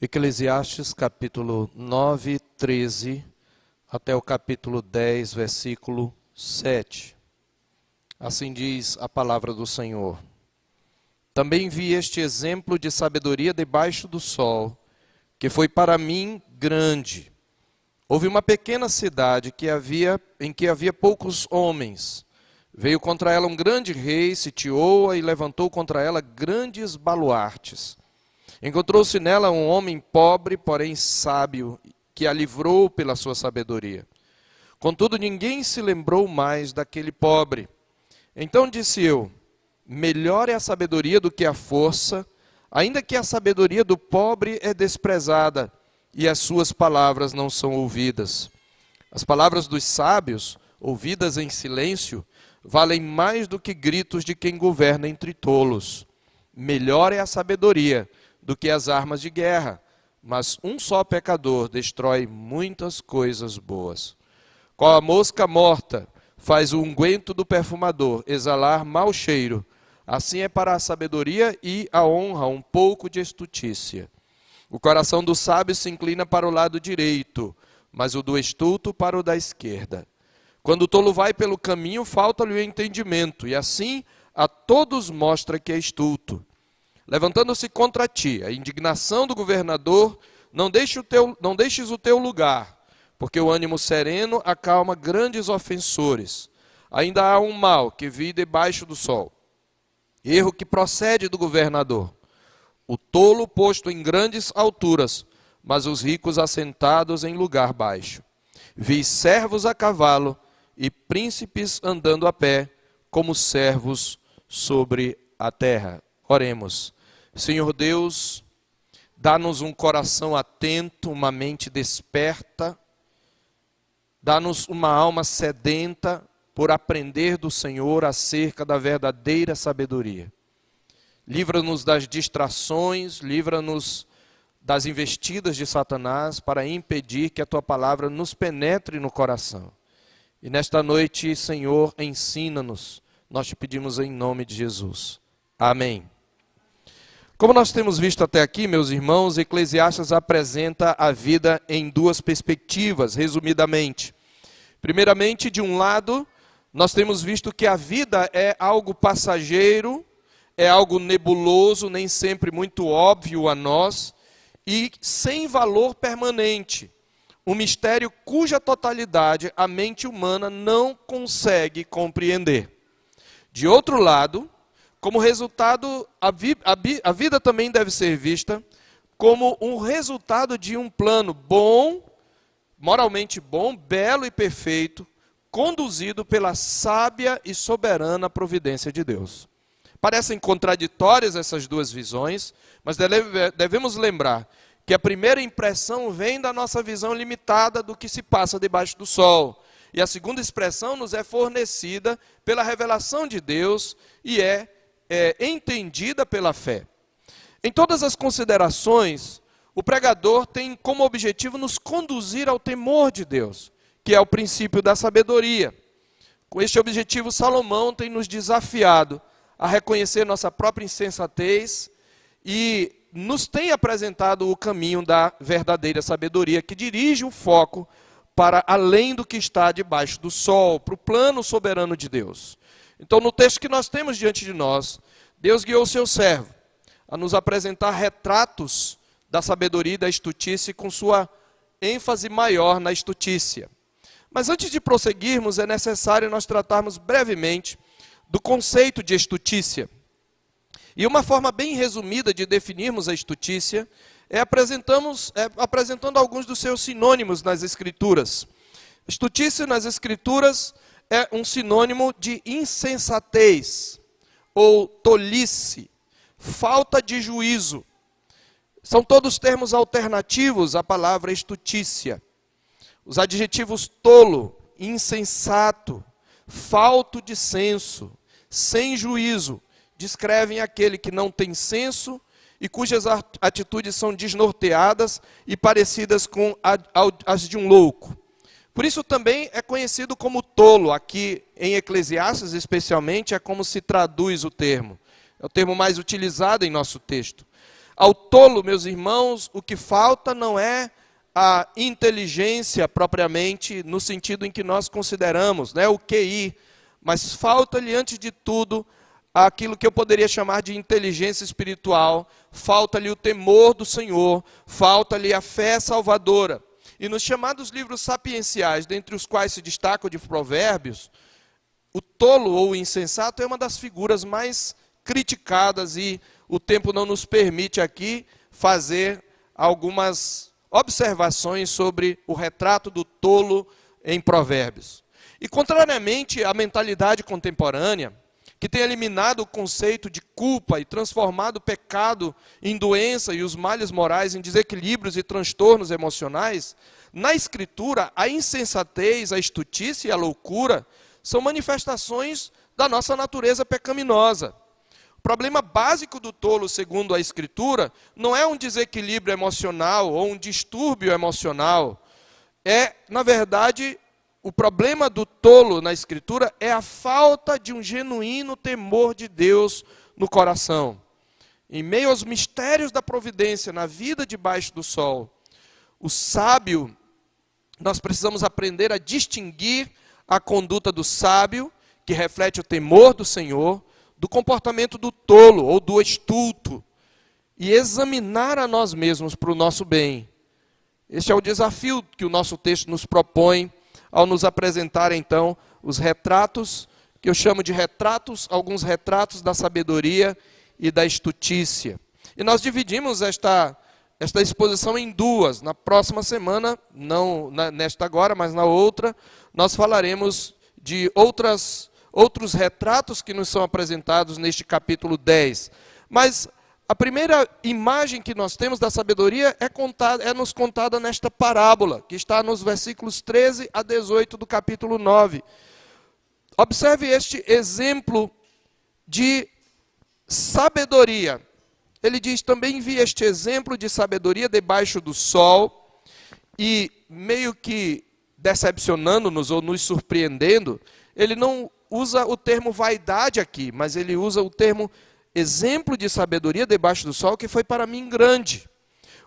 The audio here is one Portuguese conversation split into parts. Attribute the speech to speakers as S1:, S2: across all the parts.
S1: Eclesiastes capítulo 9, 13, até o capítulo 10, versículo 7. Assim diz a palavra do Senhor. Também vi este exemplo de sabedoria debaixo do sol, que foi para mim grande. Houve uma pequena cidade em que havia poucos homens. Veio contra ela um grande rei, sitiou-a e levantou contra ela grandes baluartes. Encontrou-se nela um homem pobre, porém sábio, que a livrou pela sua sabedoria. Contudo, ninguém se lembrou mais daquele pobre. Então disse eu, melhor é a sabedoria do que a força, ainda que a sabedoria do pobre é desprezada, e as suas palavras não são ouvidas. As palavras dos sábios, ouvidas em silêncio, valem mais do que gritos de quem governa entre tolos. Melhor é a sabedoria do que as armas de guerra, mas um só pecador destrói muitas coisas boas. Qual a mosca morta faz o unguento do perfumador exalar mau cheiro, assim é para a sabedoria e a honra um pouco de estutícia. O coração do sábio se inclina para o lado direito, mas o do estulto para o da esquerda. Quando o tolo vai pelo caminho, falta-lhe o entendimento, e assim a todos mostra que é estulto. Levantando-se contra ti, a indignação do governador, não deixes o teu lugar, porque o ânimo sereno acalma grandes ofensores. Ainda há um mal que vi debaixo do sol, erro que procede do governador. O tolo posto em grandes alturas, mas os ricos assentados em lugar baixo. Vi servos a cavalo e príncipes andando a pé, como servos sobre a terra. Oremos. Senhor Deus, dá-nos um coração atento, uma mente desperta, dá-nos uma alma sedenta por aprender do Senhor acerca da verdadeira sabedoria. Livra-nos das distrações, livra-nos das investidas de Satanás para impedir que a Tua palavra nos penetre no coração. E nesta noite, Senhor, ensina-nos, nós te pedimos em nome de Jesus. Amém. Como nós temos visto até aqui, meus irmãos, Eclesiastes apresenta a vida em duas perspectivas, resumidamente. Primeiramente, de um lado, nós temos visto que a vida é algo passageiro, é algo nebuloso, nem sempre muito óbvio a nós, e sem valor permanente. Um mistério cuja totalidade a mente humana não consegue compreender. De outro lado, como resultado, a vida também deve ser vista como um resultado de um plano bom, moralmente bom, belo e perfeito, conduzido pela sábia e soberana providência de Deus. Parecem contraditórias essas duas visões, mas devemos lembrar que a primeira impressão vem da nossa visão limitada do que se passa debaixo do sol. E a segunda expressão nos é fornecida pela revelação de Deus e é entendida pela fé. Em todas as considerações, o pregador tem como objetivo nos conduzir ao temor de Deus, que é o princípio da sabedoria. Com este objetivo, Salomão tem nos desafiado a reconhecer nossa própria insensatez e nos tem apresentado o caminho da verdadeira sabedoria, que dirige o foco para além do que está debaixo do sol, para o plano soberano de Deus. Então, no texto que nós temos diante de nós, Deus guiou o seu servo a nos apresentar retratos da sabedoria e da estutícia com sua ênfase maior na estutícia. Mas antes de prosseguirmos, é necessário nós tratarmos brevemente do conceito de estutícia. E uma forma bem resumida de definirmos a estutícia é apresentando alguns dos seus sinônimos nas Escrituras. Estutícia nas Escrituras é um sinônimo de insensatez, ou tolice, falta de juízo. São todos termos alternativos à palavra estutícia. Os adjetivos tolo, insensato, falto de senso, sem juízo, descrevem aquele que não tem senso e cujas atitudes são desnorteadas e parecidas com as de um louco. Por isso também é conhecido como tolo, aqui em Eclesiastes especialmente, é como se traduz o termo. É o termo mais utilizado em nosso texto. Ao tolo, meus irmãos, o que falta não é a inteligência propriamente, no sentido em que nós consideramos, né, o QI, mas falta-lhe, antes de tudo, aquilo que eu poderia chamar de inteligência espiritual, falta-lhe o temor do Senhor, falta-lhe a fé salvadora. E nos chamados livros sapienciais, dentre os quais se destaca o de Provérbios, o tolo ou o insensato é uma das figuras mais criticadas, e o tempo não nos permite aqui fazer algumas observações sobre o retrato do tolo em Provérbios. E contrariamente à mentalidade contemporânea, que tem eliminado o conceito de culpa e transformado o pecado em doença e os males morais em desequilíbrios e transtornos emocionais, na Escritura, a insensatez, a estultícia e a loucura são manifestações da nossa natureza pecaminosa. O problema básico do tolo, segundo a Escritura, não é um desequilíbrio emocional ou um distúrbio emocional. Na verdade, o problema do tolo na Escritura é a falta de um genuíno temor de Deus no coração. Em meio aos mistérios da providência na vida debaixo do sol, o sábio, nós precisamos aprender a distinguir a conduta do sábio, que reflete o temor do Senhor, do comportamento do tolo ou do estulto, e examinar a nós mesmos para o nosso bem. Este é o desafio que o nosso texto nos propõe ao nos apresentar, então, os retratos, que eu chamo de retratos, alguns retratos da sabedoria e da estutícia. E nós dividimos esta exposição em duas. Na próxima semana, não nesta agora, mas na outra, nós falaremos de outros retratos que nos são apresentados neste capítulo 10. Mas a primeira imagem que nós temos da sabedoria é nos contada nesta parábola, que está nos versículos 13 a 18 do capítulo 9. Observe este exemplo de sabedoria. Ele diz: também vi este exemplo de sabedoria debaixo do sol, e meio que decepcionando-nos ou nos surpreendendo, ele não usa o termo vaidade aqui, mas ele usa o termo exemplo de sabedoria debaixo do sol, que foi para mim grande.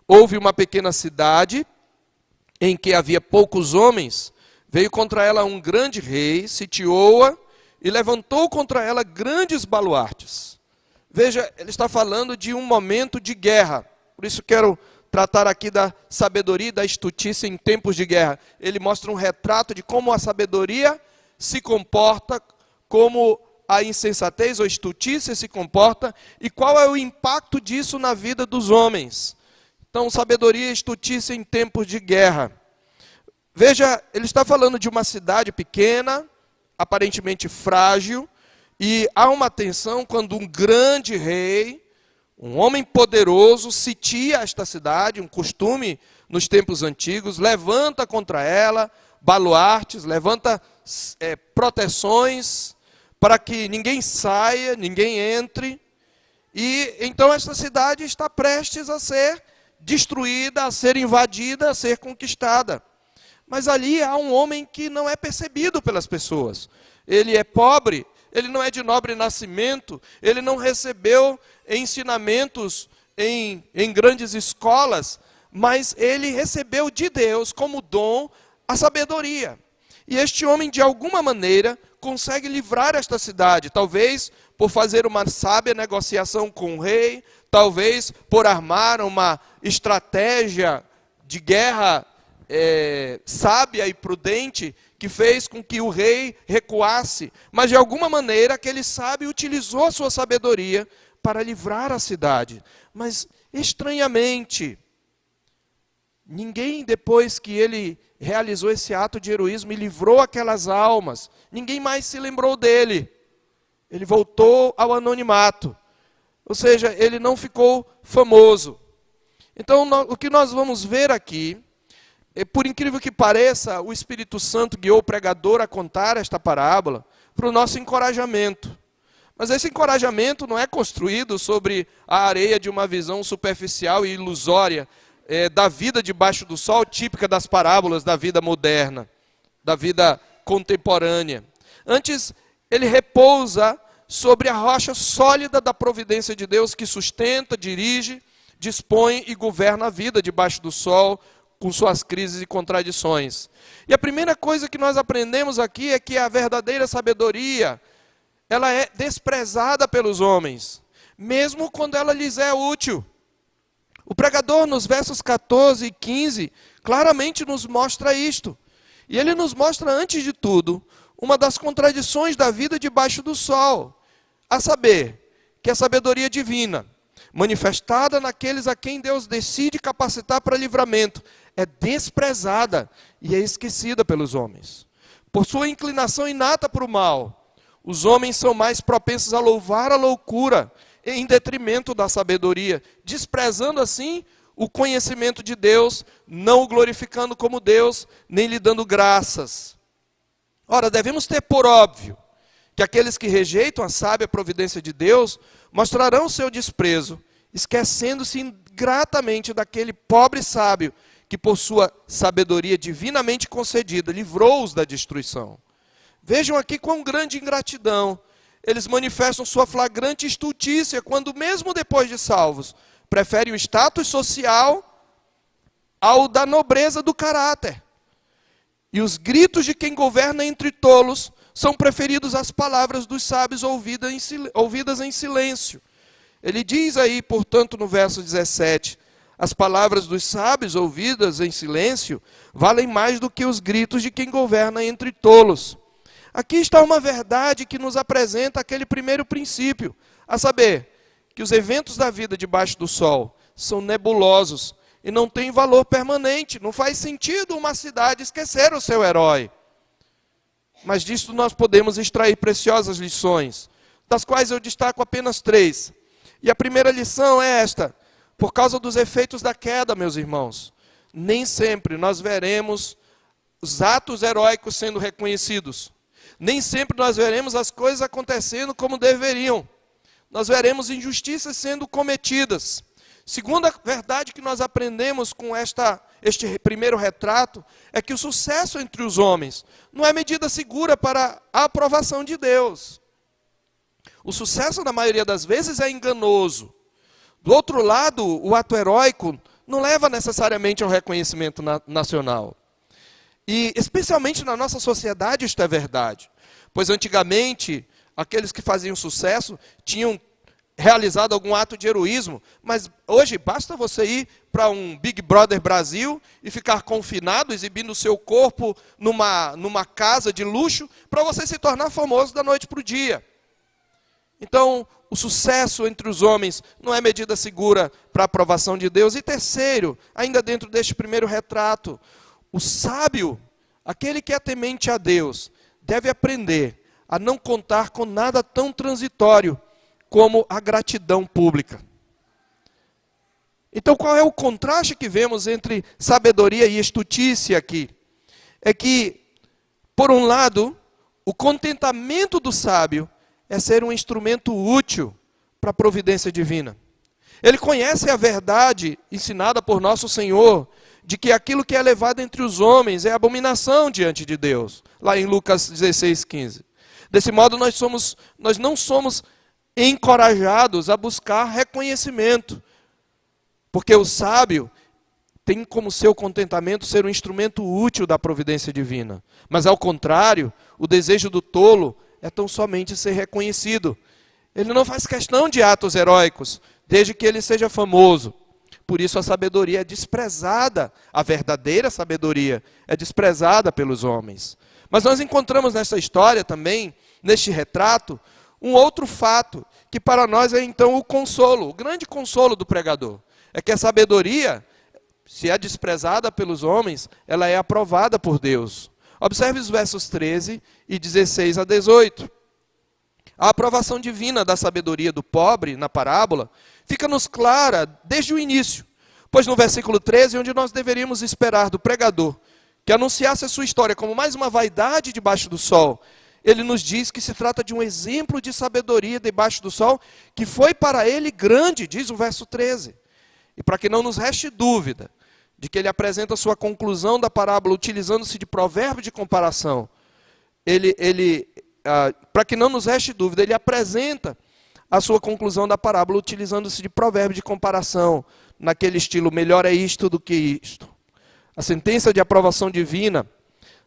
S1: Houve uma pequena cidade, em que havia poucos homens, veio contra ela um grande rei, sitiou-a e levantou contra ela grandes baluartes. Veja, ele está falando de um momento de guerra. Por isso quero tratar aqui da sabedoria e da estutícia em tempos de guerra. Ele mostra um retrato de como a sabedoria se comporta, como a insensatez ou estutícia se comporta, e qual é o impacto disso na vida dos homens. Então, sabedoria e estutícia em tempos de guerra. Veja, ele está falando de uma cidade pequena, aparentemente frágil, e há uma tensão quando um grande rei, um homem poderoso, sitia esta cidade, um costume nos tempos antigos, levanta contra ela baluartes, levanta proteções para que ninguém saia, ninguém entre, e então esta cidade está prestes a ser destruída, a ser invadida, a ser conquistada. Mas ali há um homem que não é percebido pelas pessoas. Ele é pobre, ele não é de nobre nascimento, ele não recebeu ensinamentos em grandes escolas, mas ele recebeu de Deus como dom a sabedoria. E este homem, de alguma maneira, consegue livrar esta cidade, talvez por fazer uma sábia negociação com o rei, talvez por armar uma estratégia de guerra sábia e prudente, que fez com que o rei recuasse. Mas de alguma maneira aquele sábio utilizou a sua sabedoria para livrar a cidade. Mas estranhamente, ninguém, depois que ele realizou esse ato de heroísmo e livrou aquelas almas, ninguém mais se lembrou dele. Ele voltou ao anonimato. Ou seja, ele não ficou famoso. Então, o que nós vamos ver aqui, por incrível que pareça, o Espírito Santo guiou o pregador a contar esta parábola para o nosso encorajamento. Mas esse encorajamento não é construído sobre a areia de uma visão superficial e ilusória da vida debaixo do sol, típica das parábolas da vida moderna, da vida contemporânea. Antes, ele repousa sobre a rocha sólida da providência de Deus, que sustenta, dirige, dispõe e governa a vida debaixo do sol, com suas crises e contradições. E a primeira coisa que nós aprendemos aqui é que a verdadeira sabedoria, ela é desprezada pelos homens, mesmo quando ela lhes é útil. O pregador, nos versos 14 e 15, claramente nos mostra isto. E ele nos mostra, antes de tudo, uma das contradições da vida debaixo do sol, a saber, que a sabedoria divina, manifestada naqueles a quem Deus decide capacitar para livramento, é desprezada e é esquecida pelos homens. Por sua inclinação inata para o mal, os homens são mais propensos a louvar a loucura em detrimento da sabedoria, desprezando assim o conhecimento de Deus, não o glorificando como Deus, nem lhe dando graças. Ora, devemos ter por óbvio que aqueles que rejeitam a sábia providência de Deus mostrarão seu desprezo, esquecendo-se ingratamente daquele pobre sábio que, por sua sabedoria divinamente concedida, livrou-os da destruição. Vejam aqui quão grande ingratidão. Eles manifestam sua flagrante estultícia quando, mesmo depois de salvos, preferem o status social ao da nobreza do caráter. E os gritos de quem governa entre tolos são preferidos às palavras dos sábios ouvidas em silêncio. Ele diz aí, portanto, no verso 17, as palavras dos sábios ouvidas em silêncio valem mais do que os gritos de quem governa entre tolos. Aqui está uma verdade que nos apresenta aquele primeiro princípio, a saber, que os eventos da vida debaixo do sol são nebulosos e não têm valor permanente. Não faz sentido uma cidade esquecer o seu herói. Mas disso nós podemos extrair preciosas lições, das quais eu destaco apenas 3. E a primeira lição é esta: por causa dos efeitos da queda, meus irmãos, nem sempre nós veremos os atos heróicos sendo reconhecidos. Nem sempre nós veremos as coisas acontecendo como deveriam. Nós veremos injustiças sendo cometidas. Segunda verdade que nós aprendemos com este primeiro retrato é que o sucesso entre os homens não é medida segura para a aprovação de Deus. O sucesso, na maioria das vezes, é enganoso. Do outro lado, o ato heróico não leva necessariamente ao reconhecimento nacional. E, especialmente na nossa sociedade, isto é verdade. Pois, antigamente, aqueles que faziam sucesso tinham realizado algum ato de heroísmo, mas hoje basta você ir para um Big Brother Brasil e ficar confinado, exibindo o seu corpo numa casa de luxo, para você se tornar famoso da noite para o dia. Então, o sucesso entre os homens não é medida segura para a aprovação de Deus. E terceiro, ainda dentro deste primeiro retrato, o sábio, aquele que é temente a Deus, deve aprender a não contar com nada tão transitório como a gratidão pública. Então, qual é o contraste que vemos entre sabedoria e estultícia aqui? É que, por um lado, o contentamento do sábio é ser um instrumento útil para a providência divina. Ele conhece a verdade ensinada por nosso Senhor, de que aquilo que é levado entre os homens é abominação diante de Deus, lá em Lucas 16:15. Desse modo, nós não somos encorajados a buscar reconhecimento, porque o sábio tem como seu contentamento ser um instrumento útil da providência divina. Mas, ao contrário, o desejo do tolo é tão somente ser reconhecido. Ele não faz questão de atos heróicos, desde que ele seja famoso. Por isso a sabedoria é desprezada, a verdadeira sabedoria é desprezada pelos homens. Mas nós encontramos nessa história também, neste retrato, um outro fato, que para nós é então o consolo, o grande consolo do pregador. É que a sabedoria, se é desprezada pelos homens, ela é aprovada por Deus. Observe os versos 13 e 16 a 18. A aprovação divina da sabedoria do pobre, na parábola, fica-nos clara desde o início. Pois no versículo 13, onde nós deveríamos esperar do pregador, que anunciasse a sua história como mais uma vaidade debaixo do sol, ele nos diz que se trata de um exemplo de sabedoria debaixo do sol, que foi para ele grande, diz o verso 13. E para que não nos reste dúvida de que ele apresenta a sua conclusão da parábola utilizando-se de provérbio de comparação, para que não nos reste dúvida, ele apresenta a sua conclusão da parábola utilizando-se de provérbio de comparação, naquele estilo, melhor é isto do que isto. A sentença de aprovação divina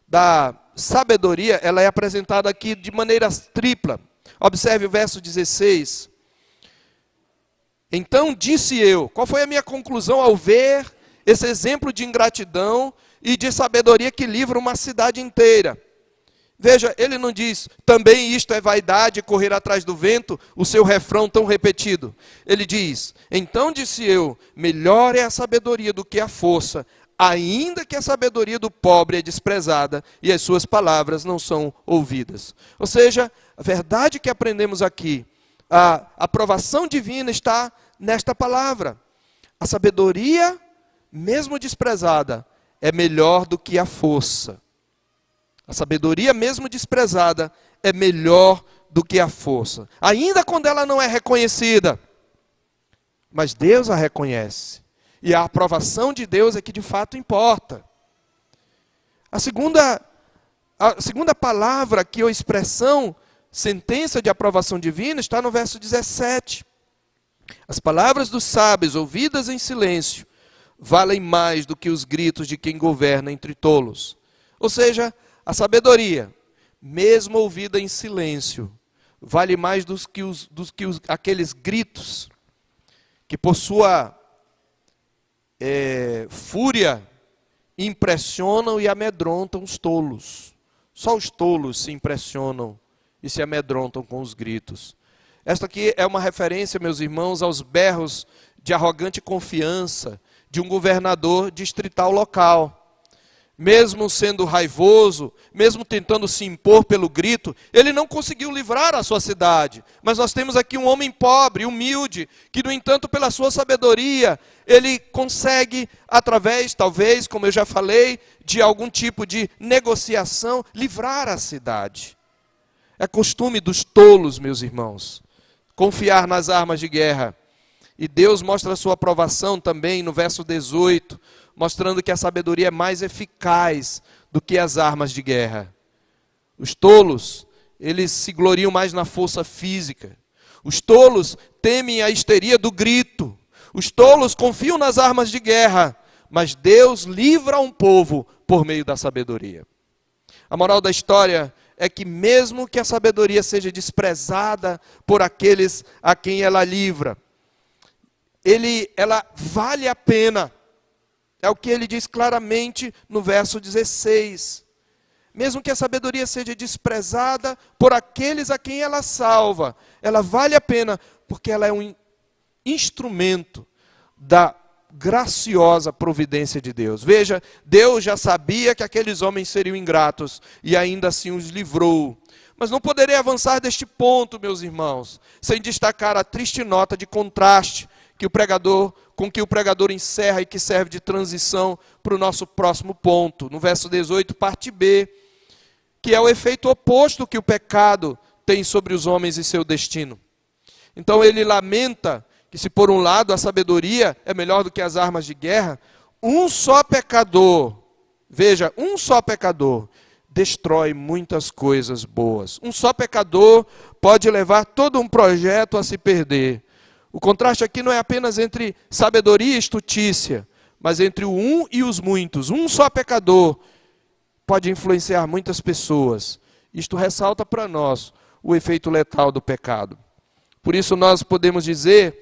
S1: da sabedoria, ela é apresentada aqui de maneira tripla. Observe o verso 16. Então disse eu, qual foi a minha conclusão ao ver esse exemplo de ingratidão e de sabedoria que livra uma cidade inteira? Veja, ele não diz, também isto é vaidade, correr atrás do vento, o seu refrão tão repetido. Ele diz, então disse eu, melhor é a sabedoria do que a força, ainda que a sabedoria do pobre é desprezada e as suas palavras não são ouvidas. Ou seja, a verdade que aprendemos aqui, a aprovação divina está nesta palavra. A sabedoria, mesmo desprezada, é melhor do que a força. A sabedoria, mesmo desprezada, é melhor do que a força. Ainda quando ela não é reconhecida. Mas Deus a reconhece. E a aprovação de Deus é que de fato importa. A segunda palavra aqui, ou expressão, sentença de aprovação divina, está no verso 17. As palavras dos sábios, ouvidas em silêncio, valem mais do que os gritos de quem governa entre tolos. Ou seja, a sabedoria, mesmo ouvida em silêncio, vale mais do que aqueles gritos que por sua fúria impressionam e amedrontam os tolos. Só os tolos se impressionam e se amedrontam com os gritos. Esta aqui é uma referência, meus irmãos, aos berros de arrogante confiança de um governador distrital local. Mesmo sendo raivoso, mesmo tentando se impor pelo grito, ele não conseguiu livrar a sua cidade. Mas nós temos aqui um homem pobre, humilde, que no entanto pela sua sabedoria, ele consegue através, talvez, como eu já falei, de algum tipo de negociação, livrar a cidade. É costume dos tolos, meus irmãos, confiar nas armas de guerra. E Deus mostra a sua aprovação também no verso 18, mostrando que a sabedoria é mais eficaz do que as armas de guerra. Os tolos, eles se gloriam mais na força física. Os tolos temem a histeria do grito. Os tolos confiam nas armas de guerra, mas Deus livra um povo por meio da sabedoria. A moral da história é que mesmo que a sabedoria seja desprezada por aqueles a quem ela livra, ela vale a pena. É o que ele diz claramente no verso 16. Mesmo que a sabedoria seja desprezada por aqueles a quem ela salva, ela vale a pena, porque ela é um instrumento da graciosa providência de Deus. Veja, Deus já sabia que aqueles homens seriam ingratos, e ainda assim os livrou. Mas não poderei avançar deste ponto, meus irmãos, sem destacar a triste nota de contraste com que o pregador encerra e que serve de transição para o nosso próximo ponto. No verso 18, parte B, que é o efeito oposto que o pecado tem sobre os homens e seu destino. Então ele lamenta que se por um lado a sabedoria é melhor do que as armas de guerra, um só pecador, veja, um só pecador destrói muitas coisas boas. Um só pecador pode levar todo um projeto a se perder. O contraste aqui não é apenas entre sabedoria e estutícia, mas entre o um e os muitos. Um só pecador pode influenciar muitas pessoas. Isto ressalta para nós o efeito letal do pecado. Por isso nós podemos dizer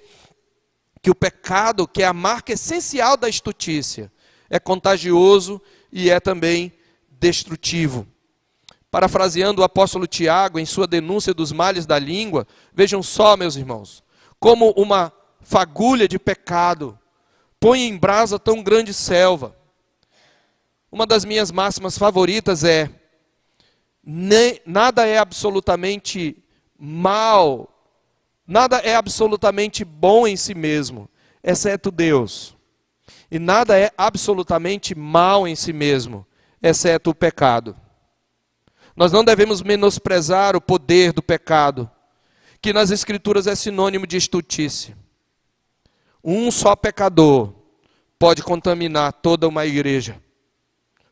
S1: que o pecado, que é a marca essencial da estutícia, é contagioso e é também destrutivo. Parafraseando o apóstolo Tiago em sua denúncia dos males da língua, vejam só, meus irmãos, como uma fagulha de pecado põe em brasa tão grande selva. Uma das minhas máximas favoritas é: nada é absolutamente mal, nada é absolutamente bom em si mesmo, exceto Deus. E nada é absolutamente mal em si mesmo, exceto o pecado. Nós não devemos menosprezar o poder do pecado, que nas Escrituras é sinônimo de estutícia. Um só pecador pode contaminar toda uma igreja.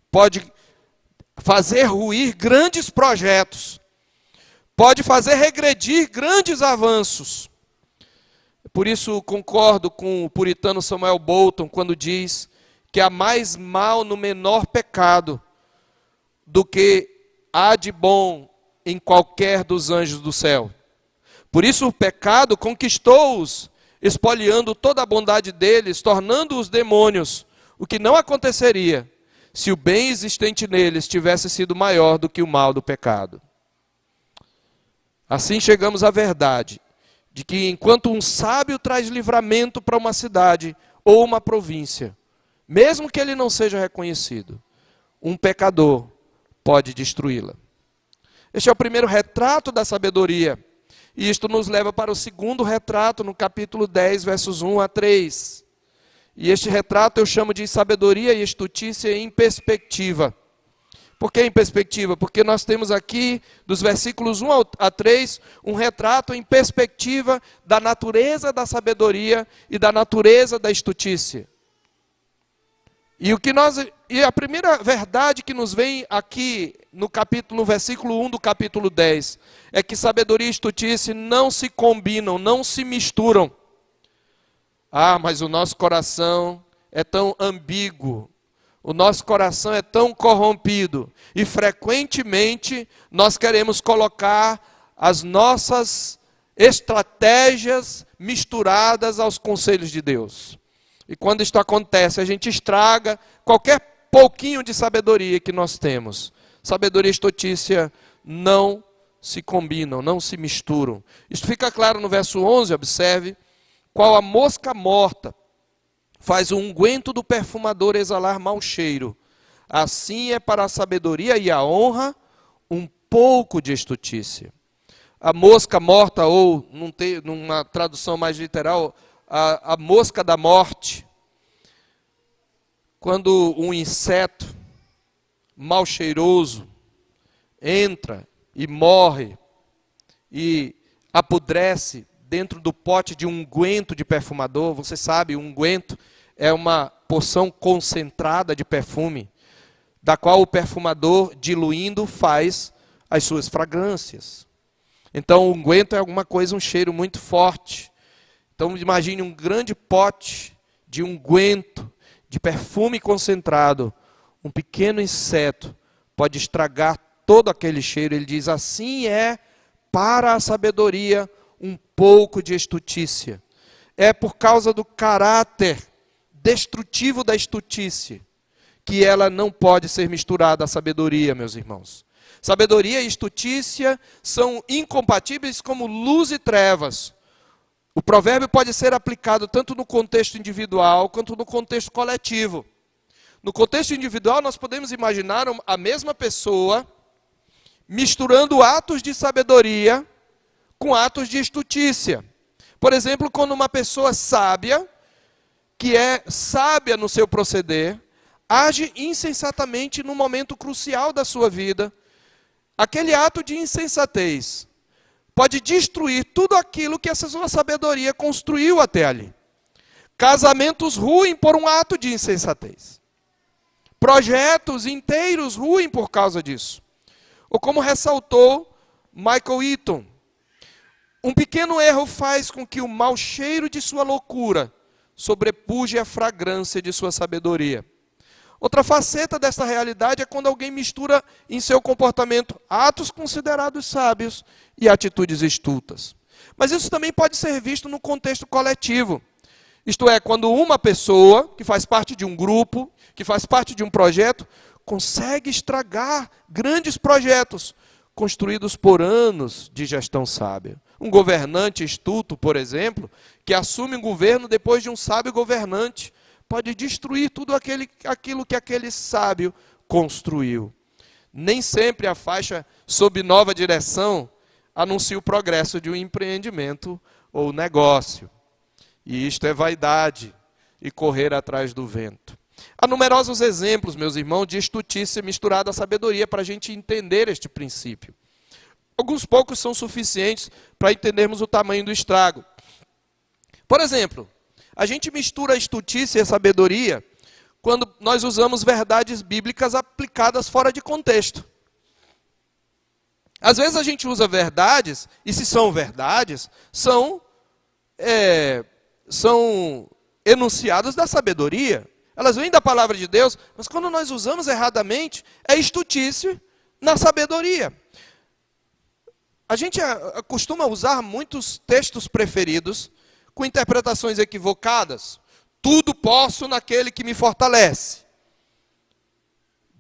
S1: Pode fazer ruir grandes projetos. Pode fazer regredir grandes avanços. Por isso concordo com o puritano Samuel Bolton quando diz que há mais mal no menor pecado do que há de bom em qualquer dos anjos do céu. Por isso o pecado conquistou-os, espoliando toda a bondade deles, tornando-os demônios, o que não aconteceria se o bem existente neles tivesse sido maior do que o mal do pecado. Assim chegamos à verdade de que enquanto um sábio traz livramento para uma cidade ou uma província, mesmo que ele não seja reconhecido, um pecador pode destruí-la. Este é o primeiro retrato da sabedoria. E isto nos leva para o segundo retrato, no capítulo 10, versos 1 a 3. E este retrato eu chamo de sabedoria e estutícia em perspectiva. Por que em perspectiva? Porque nós temos aqui, dos versículos 1 a 3, um retrato em perspectiva da natureza da sabedoria e da natureza da estutícia. E a primeira verdade que nos vem aqui no versículo 1 do capítulo 10, é que sabedoria e estutícia não se combinam, não se misturam. Ah, mas o nosso coração é tão ambíguo, o nosso coração é tão corrompido, e frequentemente nós queremos colocar as nossas estratégias misturadas aos conselhos de Deus. E quando isto acontece, a gente estraga qualquer pouquinho de sabedoria que nós temos. Sabedoria e estutícia não se combinam, não se misturam. Isso fica claro no verso 11, observe. Qual a mosca morta faz o unguento do perfumador exalar mau cheiro, assim é para a sabedoria e a honra um pouco de estutícia. A mosca morta, ou numa tradução mais literal, a mosca da morte, quando um inseto mal cheiroso entra e morre e apodrece dentro do pote de unguento de perfumador. Você sabe, o unguento é uma porção concentrada de perfume, da qual o perfumador, diluindo, faz as suas fragrâncias. Então o unguento é alguma coisa, um cheiro muito forte. Então imagine um grande pote de unguento, de perfume concentrado. Um pequeno inseto pode estragar todo aquele cheiro. Ele diz, assim é para a sabedoria um pouco de estutícia. É por causa do caráter destrutivo da estutícia que ela não pode ser misturada à sabedoria, meus irmãos. Sabedoria e estutícia são incompatíveis como luz e trevas. O provérbio pode ser aplicado tanto no contexto individual quanto no contexto coletivo. No contexto individual, nós podemos imaginar a mesma pessoa misturando atos de sabedoria com atos de estutícia. Por exemplo, quando uma pessoa sábia, que é sábia no seu proceder, age insensatamente num momento crucial da sua vida, aquele ato de insensatez pode destruir tudo aquilo que essa sua sabedoria construiu até ali. Casamentos ruem por um ato de insensatez. Projetos inteiros ruem por causa disso. Ou como ressaltou Michael Eaton, um pequeno erro faz com que o mau cheiro de sua loucura sobrepuje a fragrância de sua sabedoria. Outra faceta desta realidade é quando alguém mistura em seu comportamento atos considerados sábios e atitudes estultas. Mas isso também pode ser visto no contexto coletivo. Isto é, quando uma pessoa, que faz parte de um grupo, que faz parte de um projeto, consegue estragar grandes projetos construídos por anos de gestão sábia. Um governante estulto, por exemplo, que assume um governo depois de um sábio governante, pode destruir tudo aquilo que aquele sábio construiu. Nem sempre a faixa sob nova direção anuncia o progresso de um empreendimento ou negócio. E isto é vaidade e correr atrás do vento. Há numerosos exemplos, meus irmãos, de estutícia misturada à sabedoria para a gente entender este princípio. Alguns poucos são suficientes para entendermos o tamanho do estrago. Por exemplo, a gente mistura a estutícia e a sabedoria quando nós usamos verdades bíblicas aplicadas fora de contexto. Às vezes a gente usa verdades, e se são verdades, são são enunciados da sabedoria. Elas vêm da palavra de Deus, mas quando nós usamos erradamente, é estultício na sabedoria. A gente costuma usar muitos textos preferidos com interpretações equivocadas. Tudo posso naquele que me fortalece.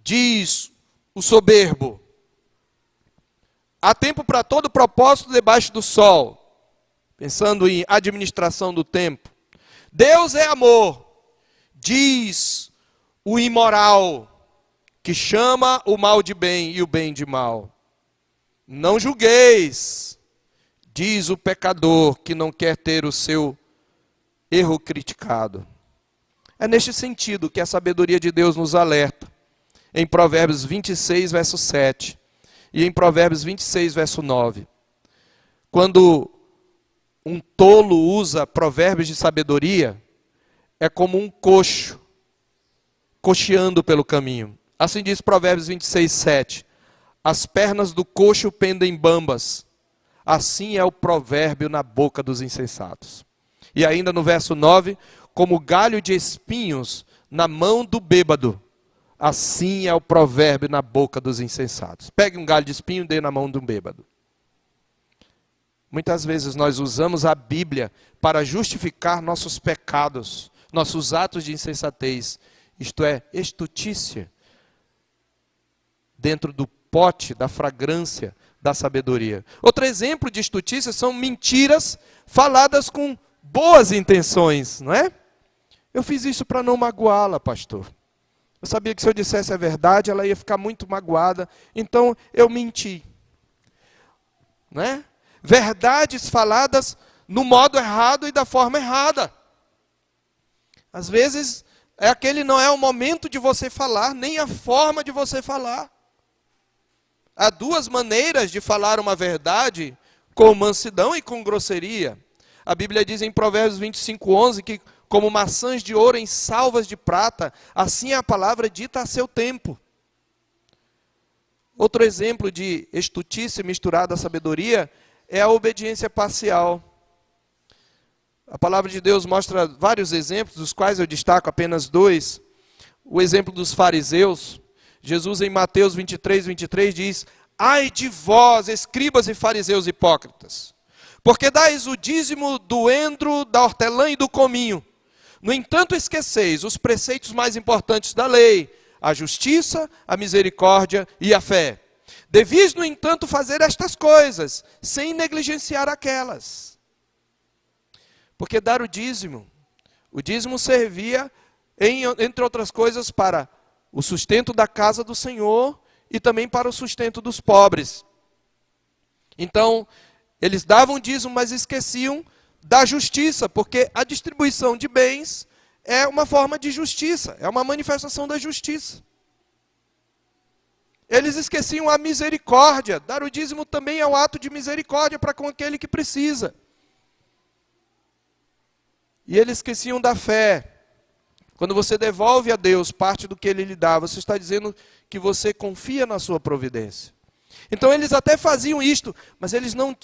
S1: Diz o soberbo. Há tempo para todo propósito debaixo do sol. Pensando em administração do tempo. Deus é amor. Diz o imoral, que chama o mal de bem e o bem de mal. Não julgueis, diz o pecador que não quer ter o seu erro criticado. É neste sentido que a sabedoria de Deus nos alerta. Em Provérbios 26, verso 7. E em Provérbios 26, verso 9. Quando um tolo usa provérbios de sabedoria, é como um coxo, coxeando pelo caminho. Assim diz Provérbios 26, 7. As pernas do coxo pendem bambas. Assim é o provérbio na boca dos insensatos. E ainda no verso 9, como galho de espinhos na mão do bêbado. Assim é o provérbio na boca dos insensatos. Pegue um galho de espinho e dê na mão de um bêbado. Muitas vezes nós usamos a Bíblia para justificar nossos pecados, nossos atos de insensatez. Isto é, estutícia, dentro do pote da fragrância da sabedoria. Outro exemplo de estutícia são mentiras faladas com boas intenções, não é? Eu fiz isso para não magoá-la, pastor. Eu sabia que se eu dissesse a verdade, ela ia ficar muito magoada, então eu menti. Não é? Verdades faladas no modo errado e da forma errada. Às vezes, aquele não é o momento de você falar, nem a forma de você falar. Há duas maneiras de falar uma verdade, com mansidão e com grosseria. A Bíblia diz em Provérbios 25, 11, que como maçãs de ouro em salvas de prata, assim é a palavra dita a seu tempo. Outro exemplo de estutícia misturada à sabedoria é a obediência parcial. A palavra de Deus mostra vários exemplos, dos quais eu destaco apenas dois. O exemplo dos fariseus. Jesus em Mateus 23, 23 diz: ai de vós, escribas e fariseus hipócritas, porque dais o dízimo do endro, da hortelã e do cominho. No entanto, esqueceis os preceitos mais importantes da lei, a justiça, a misericórdia e a fé. Devis, no entanto, fazer estas coisas, sem negligenciar aquelas. Porque dar o dízimo servia, entre outras coisas, para o sustento da casa do Senhor e também para o sustento dos pobres. Então, eles davam dízimo, mas esqueciam da justiça, porque a distribuição de bens é uma forma de justiça, é uma manifestação da justiça. Eles esqueciam a misericórdia. Dar o dízimo também é um ato de misericórdia para com aquele que precisa. E eles esqueciam da fé. Quando você devolve a Deus parte do que Ele lhe dá, você está dizendo que você confia na sua providência. Então eles até faziam isto, mas eles não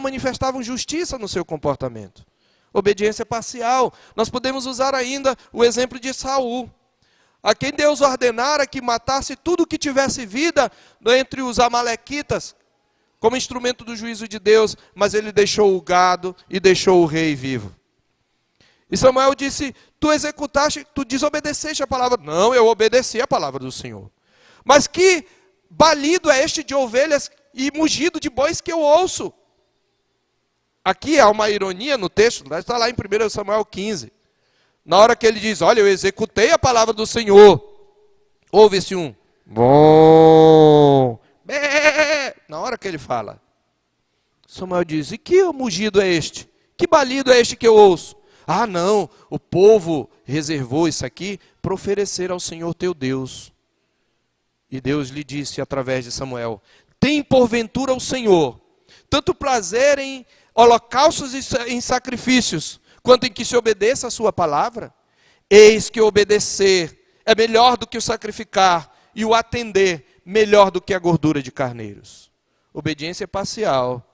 S1: manifestavam justiça no seu comportamento. Obediência parcial. Nós podemos usar ainda o exemplo de Saul, a quem Deus ordenara que matasse tudo que tivesse vida entre os amalequitas, como instrumento do juízo de Deus, mas ele deixou o gado e deixou o rei vivo. E Samuel disse: tu desobedeceste a palavra. Não, eu obedeci a palavra do Senhor. Mas que balido é este de ovelhas e mugido de bois que eu ouço? Aqui há uma ironia no texto, está lá em 1 Samuel 15. Na hora que ele diz: olha, eu executei a palavra do Senhor. Ouve-se um bom. Na hora que ele fala, Samuel diz: e que mugido é este? Que balido é este que eu ouço? Ah, não, o povo reservou isso aqui para oferecer ao Senhor teu Deus. E Deus lhe disse através de Samuel: tem porventura o Senhor tanto prazer em holocaustos e em sacrifícios, quanto em que se obedeça a sua palavra? Eis que obedecer é melhor do que o sacrificar, e o atender melhor do que a gordura de carneiros. Obediência parcial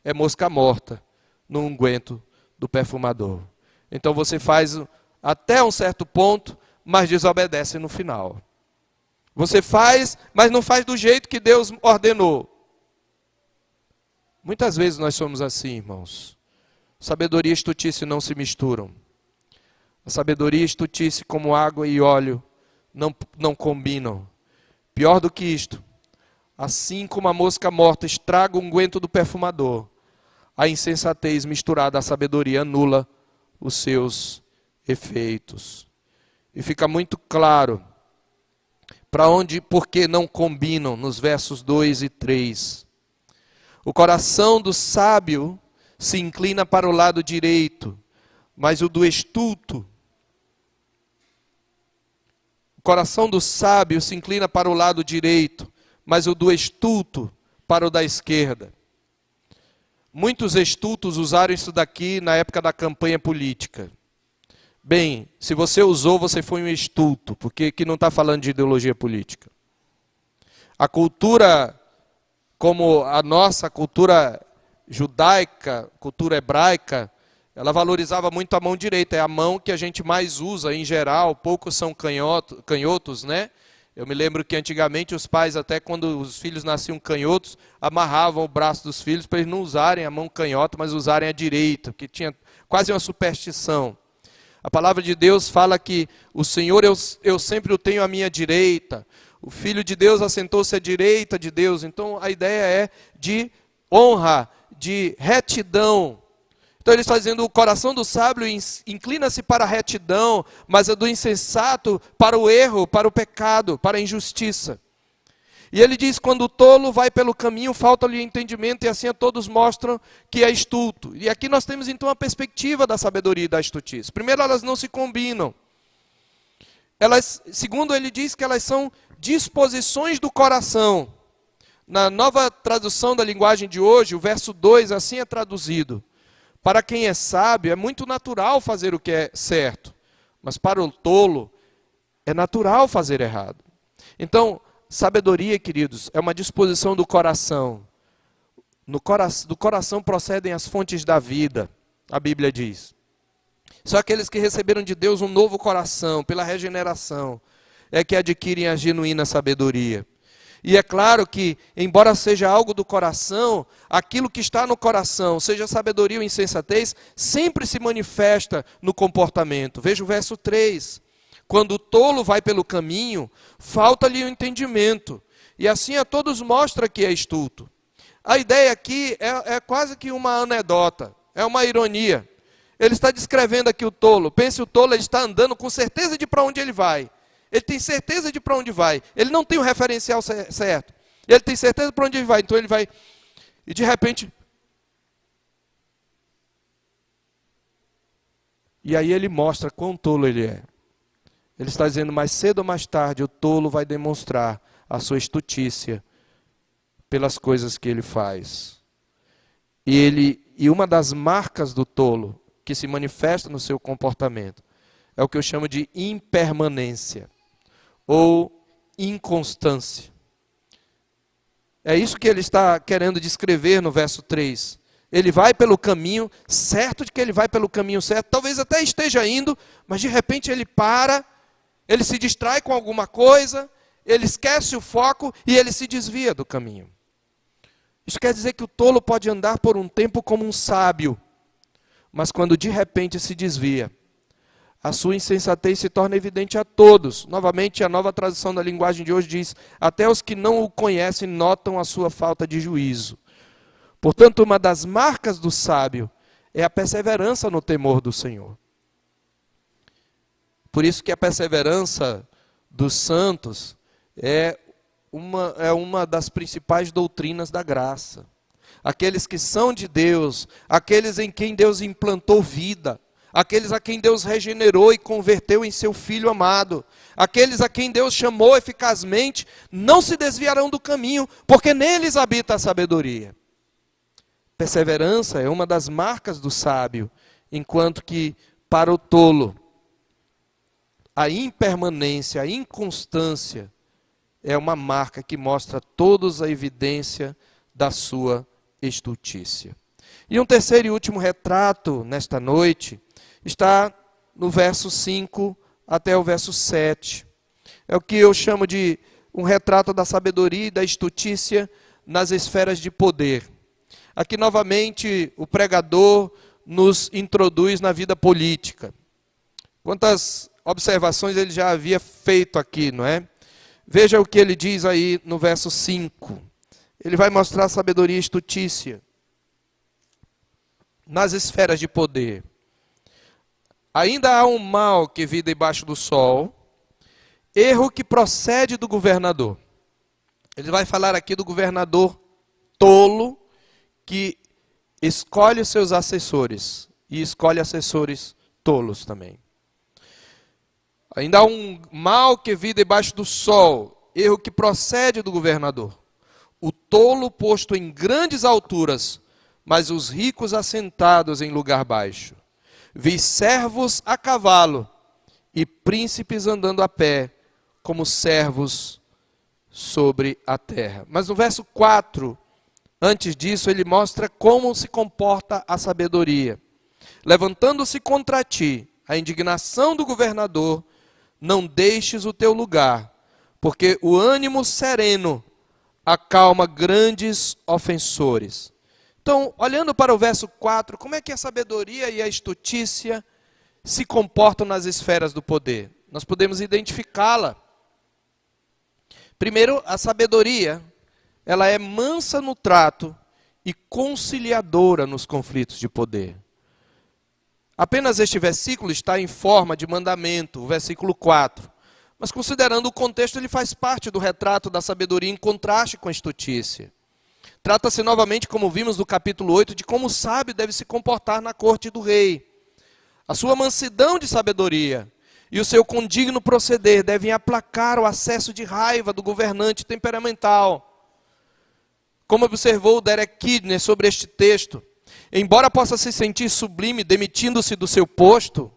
S1: é mosca morta no unguento do perfumador. Então você faz até um certo ponto, mas desobedece no final. Você faz, mas não faz do jeito que Deus ordenou. Muitas vezes nós somos assim, irmãos. Sabedoria e estutice não se misturam. A sabedoria e estutice, como água e óleo, não combinam. Pior do que isto, assim como a mosca morta estraga o unguento do perfumador, a insensatez misturada à sabedoria anula os seus efeitos. E fica muito claro por que não combinam nos versos 2 e 3. O coração do sábio se inclina para o lado direito, mas o do estulto. O coração do sábio se inclina para o lado direito, mas o do estulto para o da esquerda. Muitos estultos usaram isso daqui na época da campanha política. Bem, se você usou, você foi um estulto, porque aqui não está falando de ideologia política. A cultura, como a nossa cultura judaica, cultura hebraica, ela valorizava muito a mão direita. É a mão que a gente mais usa em geral, poucos são canhotos, né? Eu me lembro que antigamente os pais, até quando os filhos nasciam canhotos, amarravam o braço dos filhos para eles não usarem a mão canhota, mas usarem a direita, porque tinha quase uma superstição. A palavra de Deus fala que o Senhor, eu sempre o tenho à minha direita. O Filho de Deus assentou-se à direita de Deus. Então a ideia é de honra, de retidão. Então ele está dizendo, o coração do sábio inclina-se para a retidão, mas a do insensato para o erro, para o pecado, para a injustiça. E ele diz, quando o tolo vai pelo caminho, falta-lhe entendimento, e assim a todos mostram que é estulto. E aqui nós temos então a perspectiva da sabedoria e da estultice. Primeiro, elas não se combinam. Segundo, ele diz que elas são disposições do coração. Na nova tradução da linguagem de hoje, o verso 2 assim é traduzido. Para quem é sábio, é muito natural fazer o que é certo. Mas para o tolo, é natural fazer errado. Então, sabedoria, queridos, é uma disposição do coração. Do coração procedem as fontes da vida, a Bíblia diz. Só aqueles que receberam de Deus um novo coração, pela regeneração, é que adquirem a genuína sabedoria. E é claro que, embora seja algo do coração, aquilo que está no coração, seja sabedoria ou insensatez, sempre se manifesta no comportamento. Veja o verso 3. Quando o tolo vai pelo caminho, falta-lhe o entendimento. E assim a todos mostra que é estulto. A ideia aqui é quase que uma anedota, é uma ironia. Ele está descrevendo aqui o tolo. Pense, o tolo, ele está andando com certeza de para onde ele vai. Ele tem certeza de para onde vai. Ele não tem o referencial certo. Ele tem certeza para onde ele vai. Então ele vai. E de repente. E aí ele mostra quão tolo ele é. Ele está dizendo, mais cedo ou mais tarde, o tolo vai demonstrar a sua estutícia pelas coisas que ele faz. E uma das marcas do tolo, que se manifesta no seu comportamento, é o que eu chamo de impermanência. Ou inconstância. É isso que ele está querendo descrever no verso 3. Ele vai pelo caminho, certo de que ele vai pelo caminho certo, talvez até esteja indo, mas de repente ele para, ele se distrai com alguma coisa, ele esquece o foco e ele se desvia do caminho. Isso quer dizer que o tolo pode andar por um tempo como um sábio, mas quando de repente se desvia, a sua insensatez se torna evidente a todos. Novamente, a nova tradução da linguagem de hoje diz, até os que não o conhecem notam a sua falta de juízo. Portanto, uma das marcas do sábio é a perseverança no temor do Senhor. Por isso que a perseverança dos santos é uma das principais doutrinas da graça. Aqueles que são de Deus, aqueles em quem Deus implantou vida, aqueles a quem Deus regenerou e converteu em seu Filho amado, aqueles a quem Deus chamou eficazmente, não se desviarão do caminho, porque neles habita a sabedoria. Perseverança é uma das marcas do sábio, enquanto que para o tolo, a impermanência, a inconstância, é uma marca que mostra todos a evidência da sua estultícia. E um terceiro e último retrato nesta noite está no verso 5 até o verso 7. É o que eu chamo de um retrato da sabedoria e da estutícia nas esferas de poder. Aqui novamente o pregador nos introduz na vida política. Quantas observações ele já havia feito aqui, não é? Veja o que ele diz aí no verso 5. Ele vai mostrar sabedoria e estutícia nas esferas de poder. Ainda há um mal que vi debaixo do sol, erro que procede do governador. Ele vai falar aqui do governador tolo, que escolhe os seus assessores, e escolhe assessores tolos também. Ainda há um mal que vi debaixo do sol, erro que procede do governador. O tolo posto em grandes alturas, mas os ricos assentados em lugar baixo. Vi servos a cavalo e príncipes andando a pé, como servos sobre a terra. Mas no verso 4, antes disso, ele mostra como se comporta a sabedoria. Levantando-se contra ti a indignação do governador, não deixes o teu lugar, porque o ânimo sereno acalma grandes ofensores. Então, olhando para o verso 4, como é que a sabedoria e a estutícia se comportam nas esferas do poder? Nós podemos identificá-la. Primeiro, a sabedoria, ela é mansa no trato e conciliadora nos conflitos de poder. Apenas este versículo está em forma de mandamento, o versículo 4. Mas considerando o contexto, ele faz parte do retrato da sabedoria em contraste com a estutícia. Trata-se novamente, como vimos no capítulo 8, de como o sábio deve se comportar na corte do rei. A sua mansidão de sabedoria e o seu condigno proceder devem aplacar o acesso de raiva do governante temperamental. Como observou Derek Kidner sobre este texto, embora possa se sentir sublime demitindo-se do seu posto,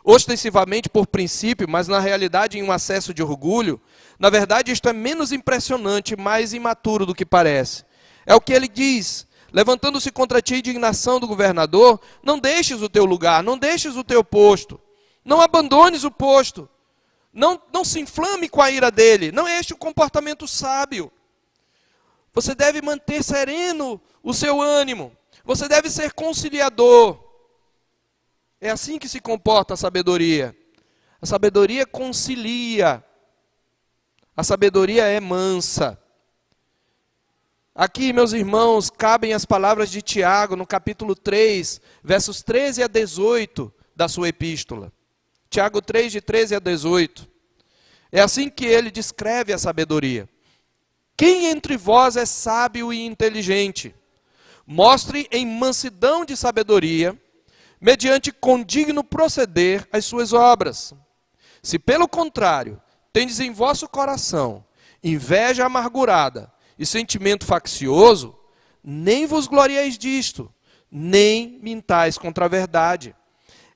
S1: ostensivamente por princípio, mas na realidade em um acesso de orgulho, na verdade isto é menos impressionante, mais imaturo do que parece. É o que ele diz: levantando-se contra ti a indignação do governador, não deixes o teu lugar, não deixes o teu posto, não abandones o posto, não se inflame com a ira dele, não é este o comportamento sábio. Você deve manter sereno o seu ânimo, você deve ser conciliador. É assim que se comporta a sabedoria. A sabedoria concilia, a sabedoria é mansa. Aqui, meus irmãos, cabem as palavras de Tiago, no capítulo 3, versos 13 a 18 da sua epístola. Tiago 3, de 13 a 18. É assim que ele descreve a sabedoria. Quem entre vós é sábio e inteligente? Mostre em mansidão de sabedoria, mediante condigno proceder as suas obras. Se pelo contrário, tendes em vosso coração inveja amargurada, e sentimento faccioso, nem vos glorieis disto, nem mintais contra a verdade.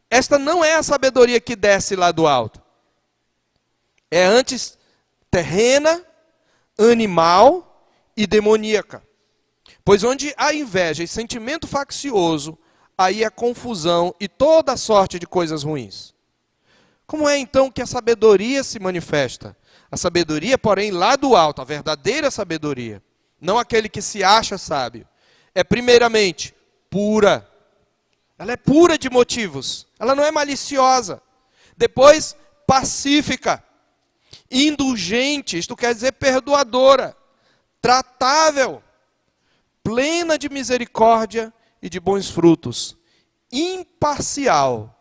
S1: Esta não é a sabedoria que desce lá do alto. É antes terrena, animal e demoníaca. Pois onde há inveja e sentimento faccioso, aí há confusão e toda sorte de coisas ruins. Como é então que a sabedoria se manifesta? A sabedoria, porém, lá do alto, a verdadeira sabedoria, não aquele que se acha sábio, é primeiramente pura. Ela é pura de motivos, ela não é maliciosa. Depois, pacífica, indulgente, isto quer dizer perdoadora, tratável, plena de misericórdia e de bons frutos, imparcial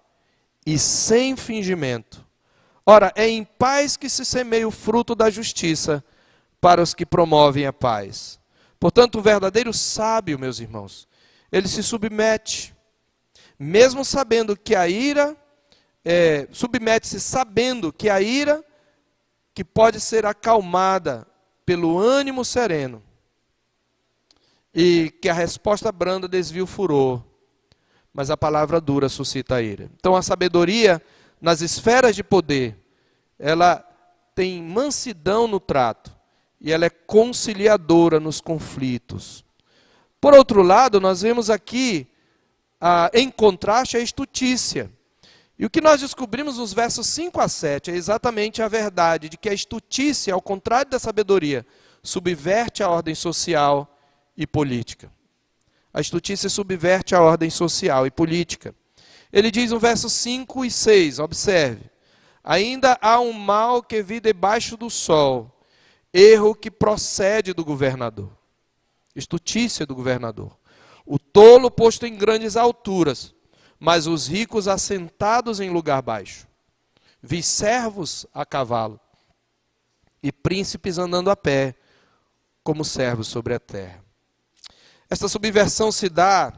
S1: e sem fingimento. Ora, é em paz que se semeia o fruto da justiça para os que promovem a paz. Portanto, o verdadeiro sábio, meus irmãos, ele se submete, mesmo sabendo que a ira, submete-se sabendo que a ira, que pode ser acalmada pelo ânimo sereno, e que a resposta branda desvia o furor, mas a palavra dura suscita a ira. Então a sabedoria nas esferas de poder, ela tem mansidão no trato e ela é conciliadora nos conflitos. Por outro lado, nós vemos aqui em contraste, a estutícia. E o que nós descobrimos nos versos 5 a 7 é exatamente a verdade de que a estutícia, ao contrário da sabedoria, subverte a ordem social e política. A estutícia subverte a ordem social e política. Ele diz no versos 5 e 6, observe: ainda há um mal que vi debaixo do sol, erro que procede do governador. Estutícia do governador. O tolo posto em grandes alturas, mas os ricos assentados em lugar baixo. Vi servos a cavalo e príncipes andando a pé, como servos sobre a terra. Esta subversão se dá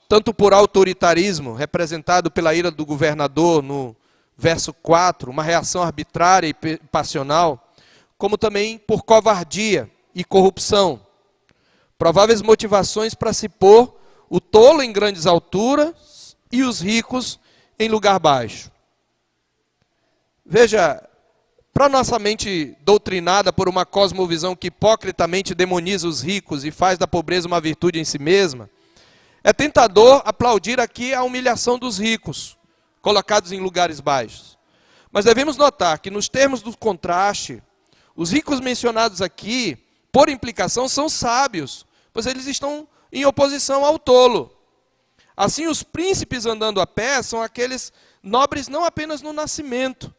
S1: tanto por autoritarismo, representado pela ira do governador no verso 4, uma reação arbitrária e passional, como também por covardia e corrupção. Prováveis motivações para se pôr o tolo em grandes alturas e os ricos em lugar baixo. Veja, para nossa mente doutrinada por uma cosmovisão que hipocritamente demoniza os ricos e faz da pobreza uma virtude em si mesma, é tentador aplaudir aqui a humilhação dos ricos, colocados em lugares baixos. Mas devemos notar que nos termos do contraste, os ricos mencionados aqui, por implicação, são sábios, pois eles estão em oposição ao tolo. Assim, os príncipes andando a pé são aqueles nobres não apenas no nascimento,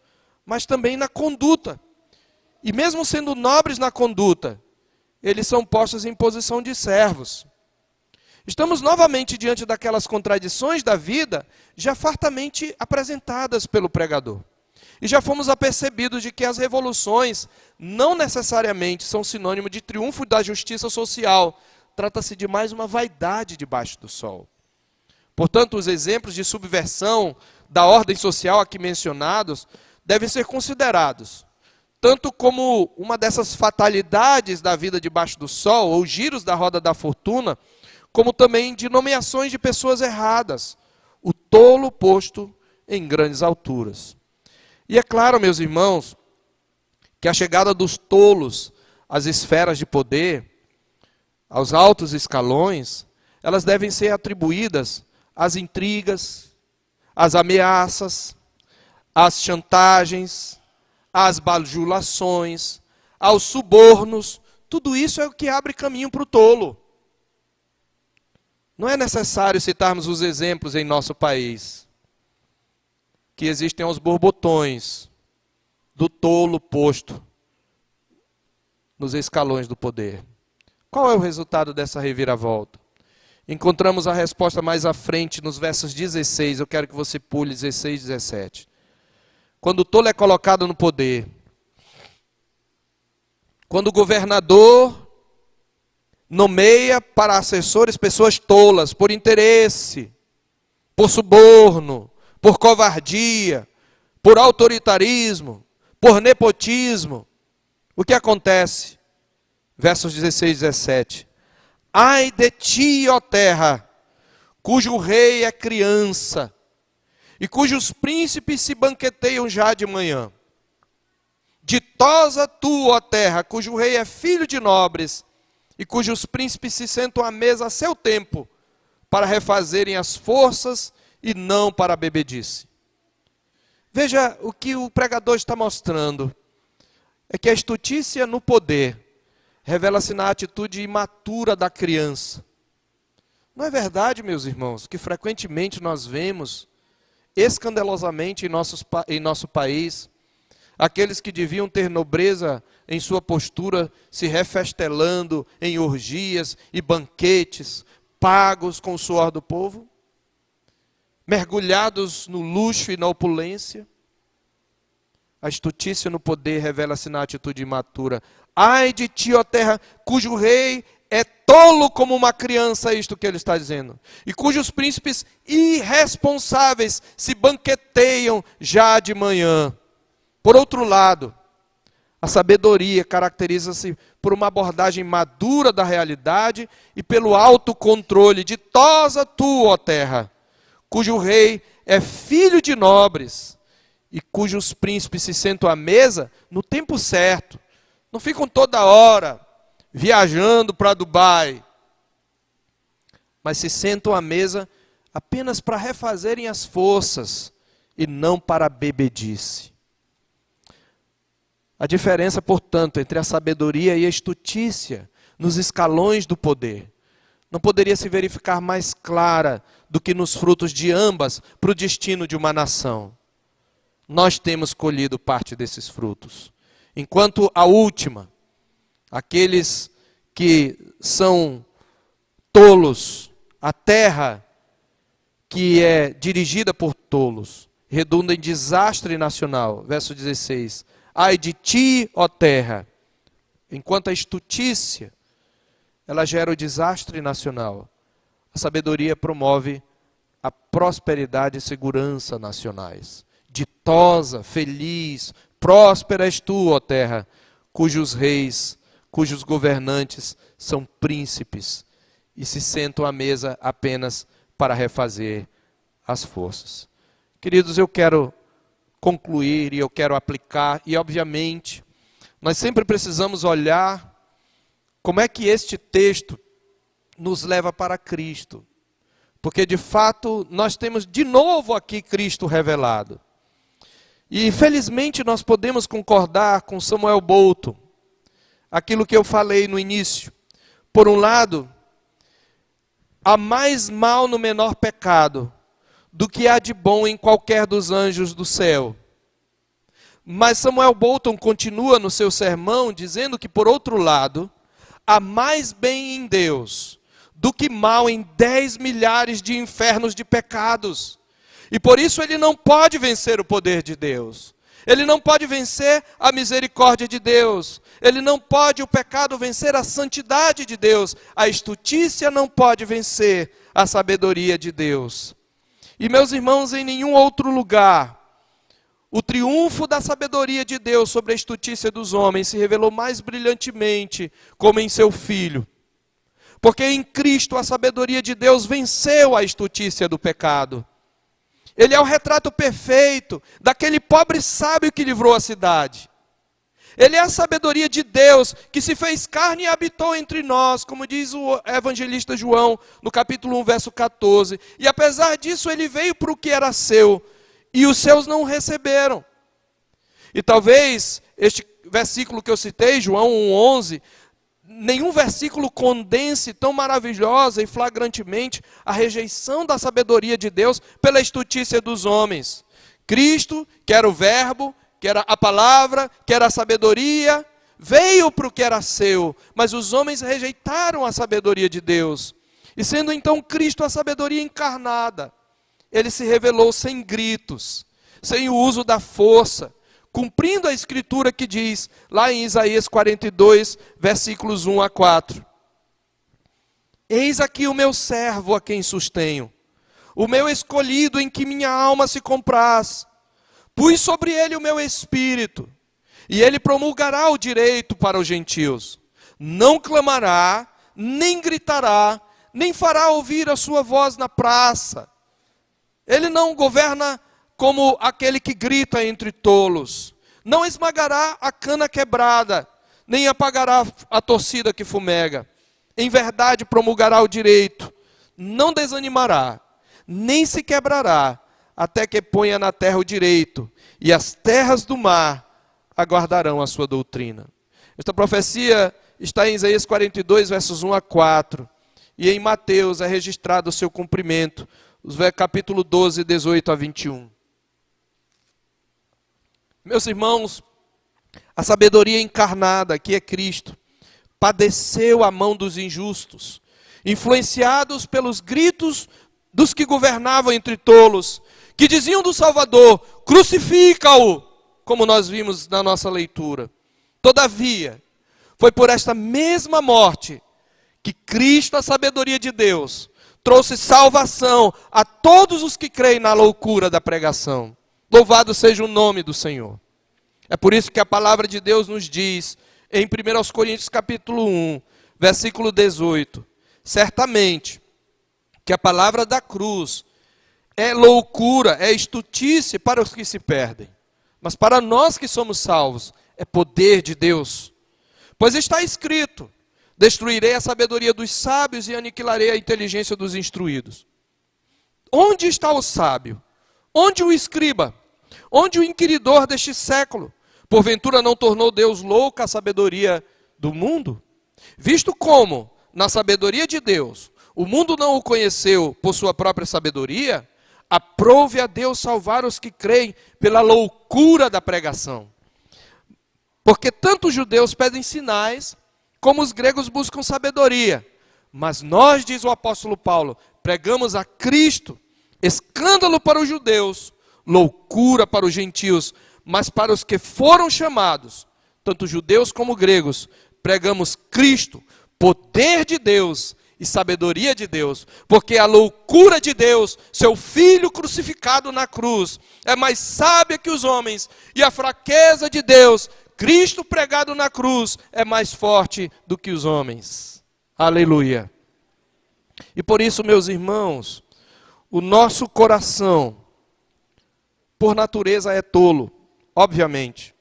S1: mas também na conduta. E mesmo sendo nobres na conduta, eles são postos em posição de servos. Estamos novamente diante daquelas contradições da vida, já fartamente apresentadas pelo pregador. E já fomos apercebidos de que as revoluções não necessariamente são sinônimo de triunfo da justiça social. Trata-se de mais uma vaidade debaixo do sol. Portanto, os exemplos de subversão da ordem social aqui mencionados devem ser considerados tanto como uma dessas fatalidades da vida debaixo do sol, ou giros da roda da fortuna, como também de nomeações de pessoas erradas, o tolo posto em grandes alturas. E é claro, meus irmãos, que a chegada dos tolos às esferas de poder, aos altos escalões, elas devem ser atribuídas às intrigas, às ameaças, às chantagens, às bajulações, aos subornos. Tudo isso é o que abre caminho para o tolo. Não é necessário citarmos os exemplos em nosso país, que existem aos borbotões do tolo posto nos escalões do poder. Qual é o resultado dessa reviravolta? Encontramos a resposta mais à frente nos versos 16, eu quero que você pule 16 e 17. Quando o tolo é colocado no poder, quando o governador nomeia para assessores pessoas tolas, por interesse, por suborno, por covardia, por autoritarismo, por nepotismo, o que acontece? Versos 16 e 17. Ai de ti, ó terra, cujo rei é criança, e cujos príncipes se banqueteiam já de manhã. Ditosa tu, ó terra, cujo rei é filho de nobres, e cujos príncipes se sentam à mesa a seu tempo, para refazerem as forças e não para a bebedice. Veja o que o pregador está mostrando. É que a estutícia no poder revela-se na atitude imatura da criança. Não é verdade, meus irmãos, que frequentemente nós vemos, escandalosamente em nosso país, aqueles que deviam ter nobreza em sua postura, se refestelando em orgias e banquetes, pagos com o suor do povo, mergulhados no luxo e na opulência. A estutícia no poder revela-se na atitude imatura. Ai de ti, ó terra, cujo rei é tolo como uma criança, isto que ele está dizendo, e cujos príncipes irresponsáveis se banqueteiam já de manhã. Por outro lado, a sabedoria caracteriza-se por uma abordagem madura da realidade e pelo autocontrole. Ditosa tu, ó terra, cujo rei é filho de nobres e cujos príncipes se sentam à mesa no tempo certo. Não ficam toda hora viajando para Dubai, mas se sentam à mesa apenas para refazerem as forças e não para a bebedice. A diferença, portanto, entre a sabedoria e a estutícia nos escalões do poder não poderia se verificar mais clara do que nos frutos de ambas para o destino de uma nação. Nós temos colhido parte desses frutos. Enquanto a última, aqueles que são tolos, a terra que é dirigida por tolos, redunda em desastre nacional. Verso 16. Ai de ti, ó terra, enquanto a estutícia, ela gera o desastre nacional. A sabedoria promove a prosperidade e segurança nacionais. Ditosa, feliz, próspera és tu, ó terra, cujos reis, cujos governantes são príncipes e se sentam à mesa apenas para refazer as forças. Queridos, eu quero concluir e eu quero aplicar, e obviamente, nós sempre precisamos olhar como é que este texto nos leva para Cristo. Porque de fato nós temos de novo aqui Cristo revelado. E felizmente nós podemos concordar com Samuel Bolton, aquilo que eu falei no início. Por um lado, há mais mal no menor pecado do que há de bom em qualquer dos anjos do céu. Mas Samuel Bolton continua no seu sermão dizendo que, por outro lado, há mais bem em Deus do que mal em 10 milhares de infernos de pecados. E por isso ele não pode vencer o poder de Deus. Ele não pode vencer a misericórdia de Deus. Ele não pode, o pecado, vencer a santidade de Deus. A estutícia não pode vencer a sabedoria de Deus. E meus irmãos, em nenhum outro lugar, o triunfo da sabedoria de Deus sobre a estutícia dos homens se revelou mais brilhantemente como em seu Filho. Porque em Cristo a sabedoria de Deus venceu a estutícia do pecado. Ele é o retrato perfeito daquele pobre sábio que livrou a cidade. Ele é a sabedoria de Deus que se fez carne e habitou entre nós, como diz o evangelista João no capítulo 1, verso 14. E apesar disso ele veio para o que era seu, e os seus não o receberam. E talvez este versículo que eu citei, João 1,11, nenhum versículo condense tão maravilhosa e flagrantemente a rejeição da sabedoria de Deus pela estutícia dos homens. Cristo, que era o verbo, que era a palavra, que era a sabedoria, veio para o que era seu, mas os homens rejeitaram a sabedoria de Deus. E sendo então Cristo a sabedoria encarnada, ele se revelou sem gritos, sem o uso da força, cumprindo a escritura que diz, lá em Isaías 42, versículos 1 a 4. Eis aqui o meu servo a quem sustenho, o meu escolhido em que minha alma se compraz. Pus sobre ele o meu espírito, e ele promulgará o direito para os gentios. Não clamará, nem gritará, nem fará ouvir a sua voz na praça. Ele não governa como aquele que grita entre tolos. Não esmagará a cana quebrada, nem apagará a torcida que fumega. Em verdade promulgará o direito, não desanimará, nem se quebrará, até que ponha na terra o direito, e as terras do mar aguardarão a sua doutrina. Esta profecia está em Isaías 42, versos 1 a 4, e em Mateus é registrado o seu cumprimento, os capítulo 12, 18 a 21. Meus irmãos, a sabedoria encarnada, que é Cristo, padeceu a mão dos injustos, influenciados pelos gritos dos que governavam entre tolos, que diziam do Salvador, crucifica-o, como nós vimos na nossa leitura. Todavia, foi por esta mesma morte que Cristo, a sabedoria de Deus, trouxe salvação a todos os que creem na loucura da pregação. Louvado seja o nome do Senhor. É por isso que a palavra de Deus nos diz, em 1 Coríntios capítulo 1, versículo 18, certamente que a palavra da cruz é loucura, é estultice para os que se perdem. Mas para nós que somos salvos, é poder de Deus. Pois está escrito, destruirei a sabedoria dos sábios e aniquilarei a inteligência dos instruídos. Onde está o sábio? Onde o escriba? Onde o inquiridor deste século? Porventura não tornou Deus louca a sabedoria do mundo? Visto como, na sabedoria de Deus, o mundo não o conheceu por sua própria sabedoria, aprove a Deus salvar os que creem pela loucura da pregação. Porque tanto os judeus pedem sinais, como os gregos buscam sabedoria. Mas nós, diz o apóstolo Paulo, pregamos a Cristo, escândalo para os judeus, loucura para os gentios, mas para os que foram chamados, tanto judeus como gregos, pregamos Cristo, poder de Deus e sabedoria de Deus, porque a loucura de Deus, seu Filho crucificado na cruz, é mais sábia que os homens, e a fraqueza de Deus, Cristo pregado na cruz, é mais forte do que os homens. Aleluia. E por isso, meus irmãos, o nosso coração, por natureza, é tolo, obviamente.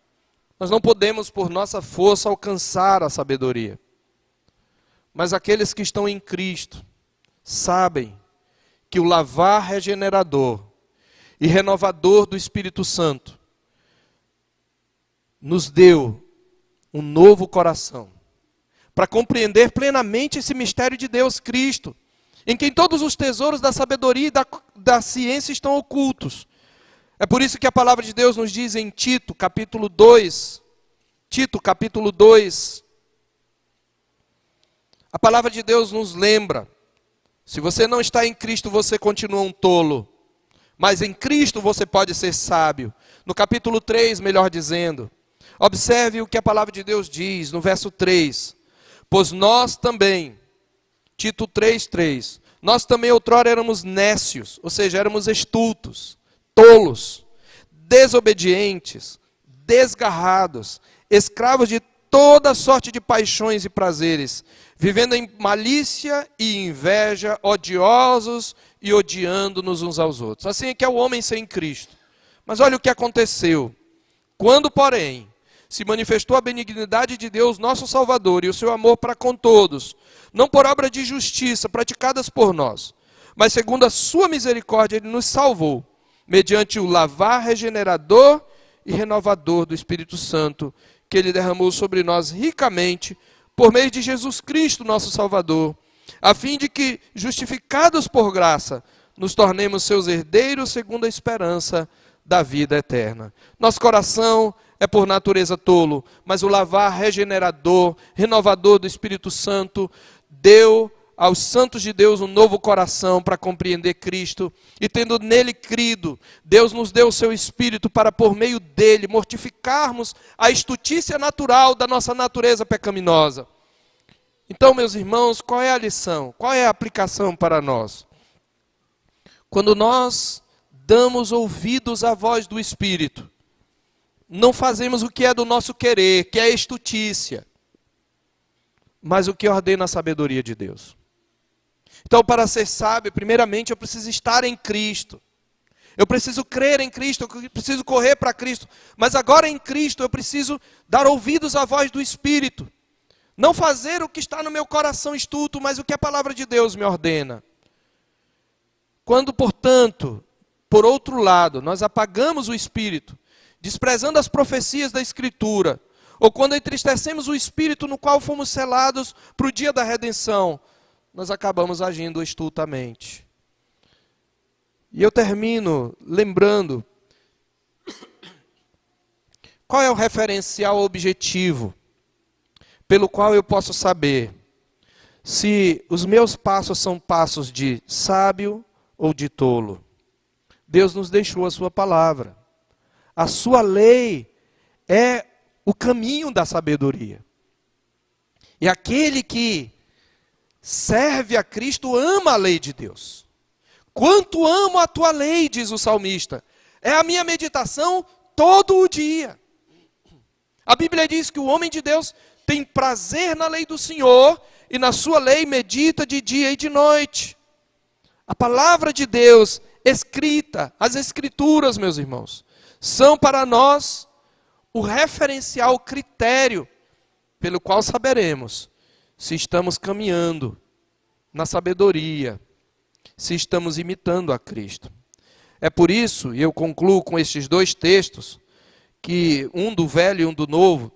S1: Nós não podemos, por nossa força, alcançar a sabedoria. Mas aqueles que estão em Cristo sabem que o lavar regenerador e renovador do Espírito Santo nos deu um novo coração para compreender plenamente esse mistério de Deus Cristo, em quem todos os tesouros da sabedoria e da ciência estão ocultos. É por isso que a palavra de Deus nos diz em Tito, capítulo 2, a palavra de Deus nos lembra, se você não está em Cristo, você continua um tolo, mas em Cristo você pode ser sábio. No capítulo 3, melhor dizendo, observe o que a palavra de Deus diz, no verso 3, pois nós também, Tito 3:3, nós também outrora éramos nécios, ou seja, éramos estultos, tolos, desobedientes, desgarrados, escravos de toda sorte de paixões e prazeres, vivendo em malícia e inveja, odiosos e odiando-nos uns aos outros. Assim é que é o homem sem Cristo. Mas olha o que aconteceu. Quando, porém, se manifestou a benignidade de Deus, nosso Salvador, e o seu amor para com todos, não por obra de justiça praticadas por nós, mas segundo a sua misericórdia, ele nos salvou, mediante o lavar regenerador e renovador do Espírito Santo, que ele derramou sobre nós ricamente, por meio de Jesus Cristo, nosso Salvador, a fim de que, justificados por graça, nos tornemos seus herdeiros segundo a esperança da vida eterna. Nosso coração é por natureza tolo, mas o lavar regenerador, renovador do Espírito Santo, deu aos santos de Deus um novo coração para compreender Cristo, e tendo nele crido, Deus nos deu o seu Espírito para, por meio dele, mortificarmos a estutícia natural da nossa natureza pecaminosa. Então, meus irmãos, qual é a lição? Qual é a aplicação para nós? Quando nós damos ouvidos à voz do Espírito, não fazemos o que é do nosso querer, que é a estutícia, mas o que ordena a sabedoria de Deus. Então, para ser sábio, primeiramente eu preciso estar em Cristo. Eu preciso crer em Cristo, eu preciso correr para Cristo. Mas agora em Cristo eu preciso dar ouvidos à voz do Espírito. Não fazer o que está no meu coração estulto, mas o que a palavra de Deus me ordena. Quando, portanto, por outro lado, nós apagamos o Espírito, desprezando as profecias da Escritura, ou quando entristecemos o Espírito no qual fomos selados para o dia da redenção, nós acabamos agindo estultamente. E eu termino lembrando qual é o referencial objetivo pelo qual eu posso saber se os meus passos são passos de sábio ou de tolo. Deus nos deixou a sua palavra. A sua lei é o caminho da sabedoria. E aquele que serve a Cristo ama a lei de Deus. Quanto amo a tua lei, diz o salmista. É a minha meditação todo o dia. A Bíblia diz que o homem de Deus tem prazer na lei do Senhor e na sua lei medita de dia e de noite. A palavra de Deus escrita, as Escrituras, meus irmãos, são para nós o referencial, o critério pelo qual saberemos se estamos caminhando na sabedoria, se estamos imitando a Cristo. É por isso, e eu concluo com estes dois textos, que um do Velho e um do Novo,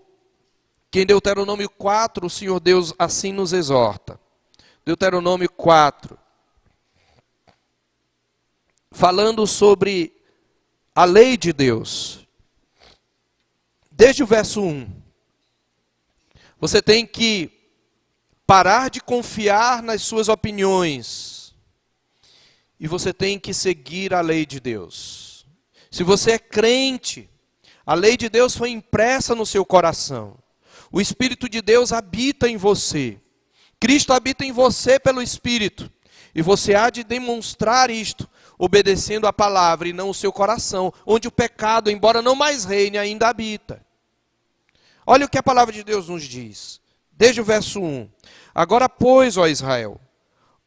S1: que em Deuteronômio 4 o Senhor Deus assim nos exorta. Deuteronômio 4, falando sobre a lei de Deus. Desde o verso 1, você tem que parar de confiar nas suas opiniões e você tem que seguir a lei de Deus. Se você é crente, a lei de Deus foi impressa no seu coração. O Espírito de Deus habita em você. Cristo habita em você pelo Espírito. E você há de demonstrar isto, obedecendo a palavra e não o seu coração, onde o pecado, embora não mais reine, ainda habita. Olha o que a palavra de Deus nos diz, desde o verso 1. Agora, pois, ó Israel,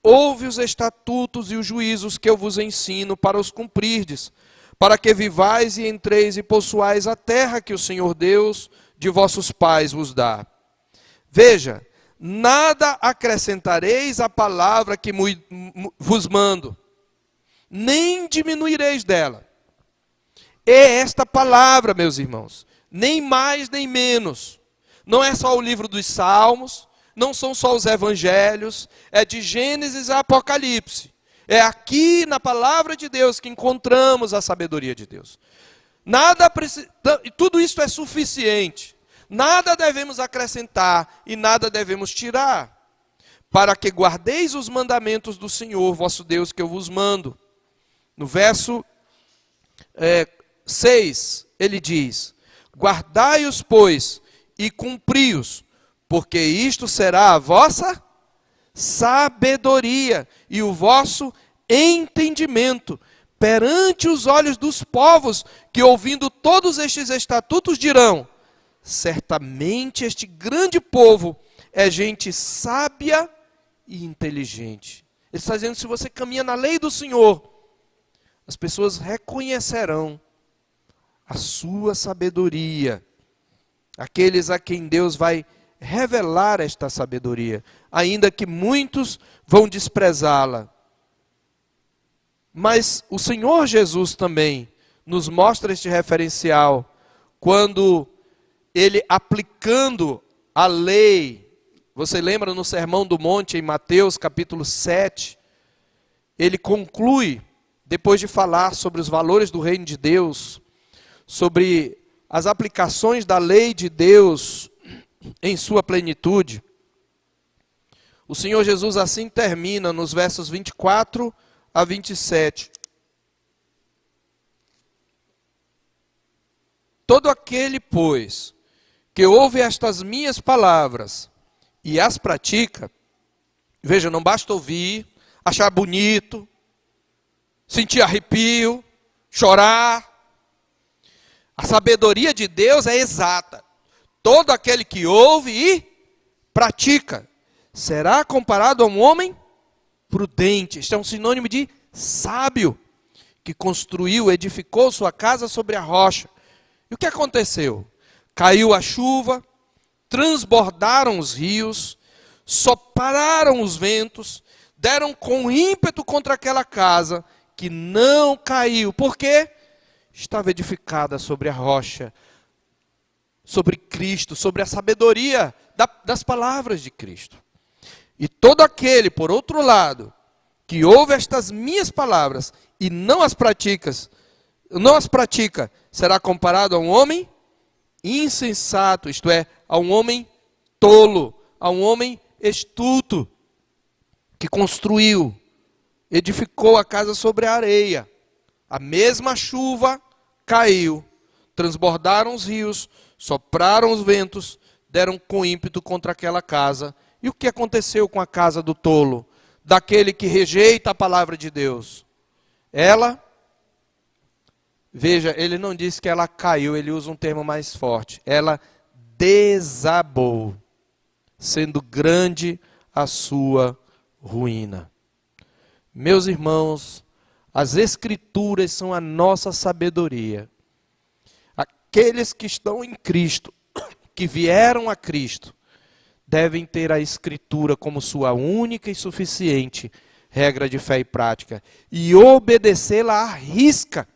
S1: ouve os estatutos e os juízos que eu vos ensino para os cumprirdes, para que vivais e entreis e possuais a terra que o Senhor Deus de vossos pais vos dá. Veja, nada acrescentareis à palavra que vos mando, nem diminuireis dela. É esta palavra, meus irmãos, nem mais nem menos. Não é só o livro dos Salmos, não são só os evangelhos, é de Gênesis a Apocalipse. É aqui na palavra de Deus que encontramos a sabedoria de Deus. Tudo isso é suficiente. Nada devemos acrescentar e nada devemos tirar, para que guardeis os mandamentos do Senhor, vosso Deus, que eu vos mando. No verso 6, ele diz: guardai-os, pois, e cumpri-os, porque isto será a vossa sabedoria e o vosso entendimento perante os olhos dos povos, que ouvindo todos estes estatutos dirão: certamente este grande povo é gente sábia e inteligente. Ele está dizendo, se você caminha na lei do Senhor, as pessoas reconhecerão a sua sabedoria. Aqueles a quem Deus vai revelar esta sabedoria, ainda que muitos vão desprezá-la. Mas o Senhor Jesus também nos mostra este referencial, quando ele, aplicando a lei, você lembra no Sermão do Monte, em Mateus capítulo 7, ele conclui, depois de falar sobre os valores do reino de Deus, sobre as aplicações da lei de Deus em sua plenitude, o Senhor Jesus assim termina nos versos 24 a 27. Todo aquele, pois, que ouve estas minhas palavras e as pratica, veja, não basta ouvir, achar bonito, sentir arrepio, chorar. A sabedoria de Deus é exata. Todo aquele que ouve e pratica será comparado a um homem prudente. Isto é um sinônimo de sábio, que construiu, edificou sua casa sobre a rocha. E o que aconteceu? Caiu a chuva, transbordaram os rios, sopraram os ventos, deram com ímpeto contra aquela casa, que não caiu. Por quê? Estava edificada sobre a rocha, sobre Cristo, sobre a sabedoria das palavras de Cristo. E todo aquele, por outro lado, que ouve estas minhas palavras e não as pratica, será comparado a um homem insensato, isto é, a um homem tolo, a um homem astuto, que construiu, edificou a casa sobre a areia. A mesma chuva caiu, transbordaram os rios, sopraram os ventos, deram com ímpeto contra aquela casa. E o que aconteceu com a casa do tolo? Daquele que rejeita a palavra de Deus? Ela, veja, ele não diz que ela caiu, ele usa um termo mais forte. Ela desabou, sendo grande a sua ruína. Meus irmãos, as Escrituras são a nossa sabedoria. Aqueles que estão em Cristo, que vieram a Cristo, devem ter a Escritura como sua única e suficiente regra de fé e prática, e obedecê-la à risca.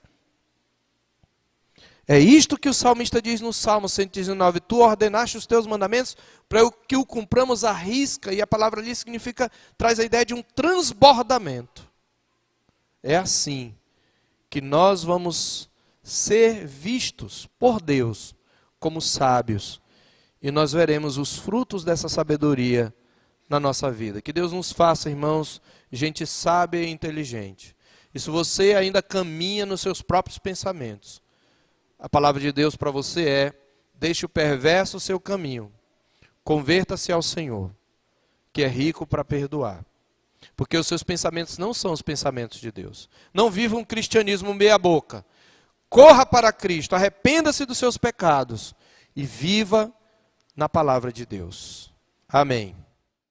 S1: É isto que o salmista diz no Salmo 119, tu ordenaste os teus mandamentos para que o cumpramos à risca, e a palavra ali significa, traz a ideia de um transbordamento. É assim que nós vamos ser vistos por Deus como sábios, e nós veremos os frutos dessa sabedoria na nossa vida. Que Deus nos faça, irmãos, gente sábia e inteligente. E se você ainda caminha nos seus próprios pensamentos, a palavra de Deus para você é: deixe o perverso o seu caminho, converta-se ao Senhor, que é rico para perdoar. Porque os seus pensamentos não são os pensamentos de Deus. Não viva um cristianismo meia boca. Corra para Cristo, arrependa-se dos seus pecados e viva na palavra de Deus. Amém.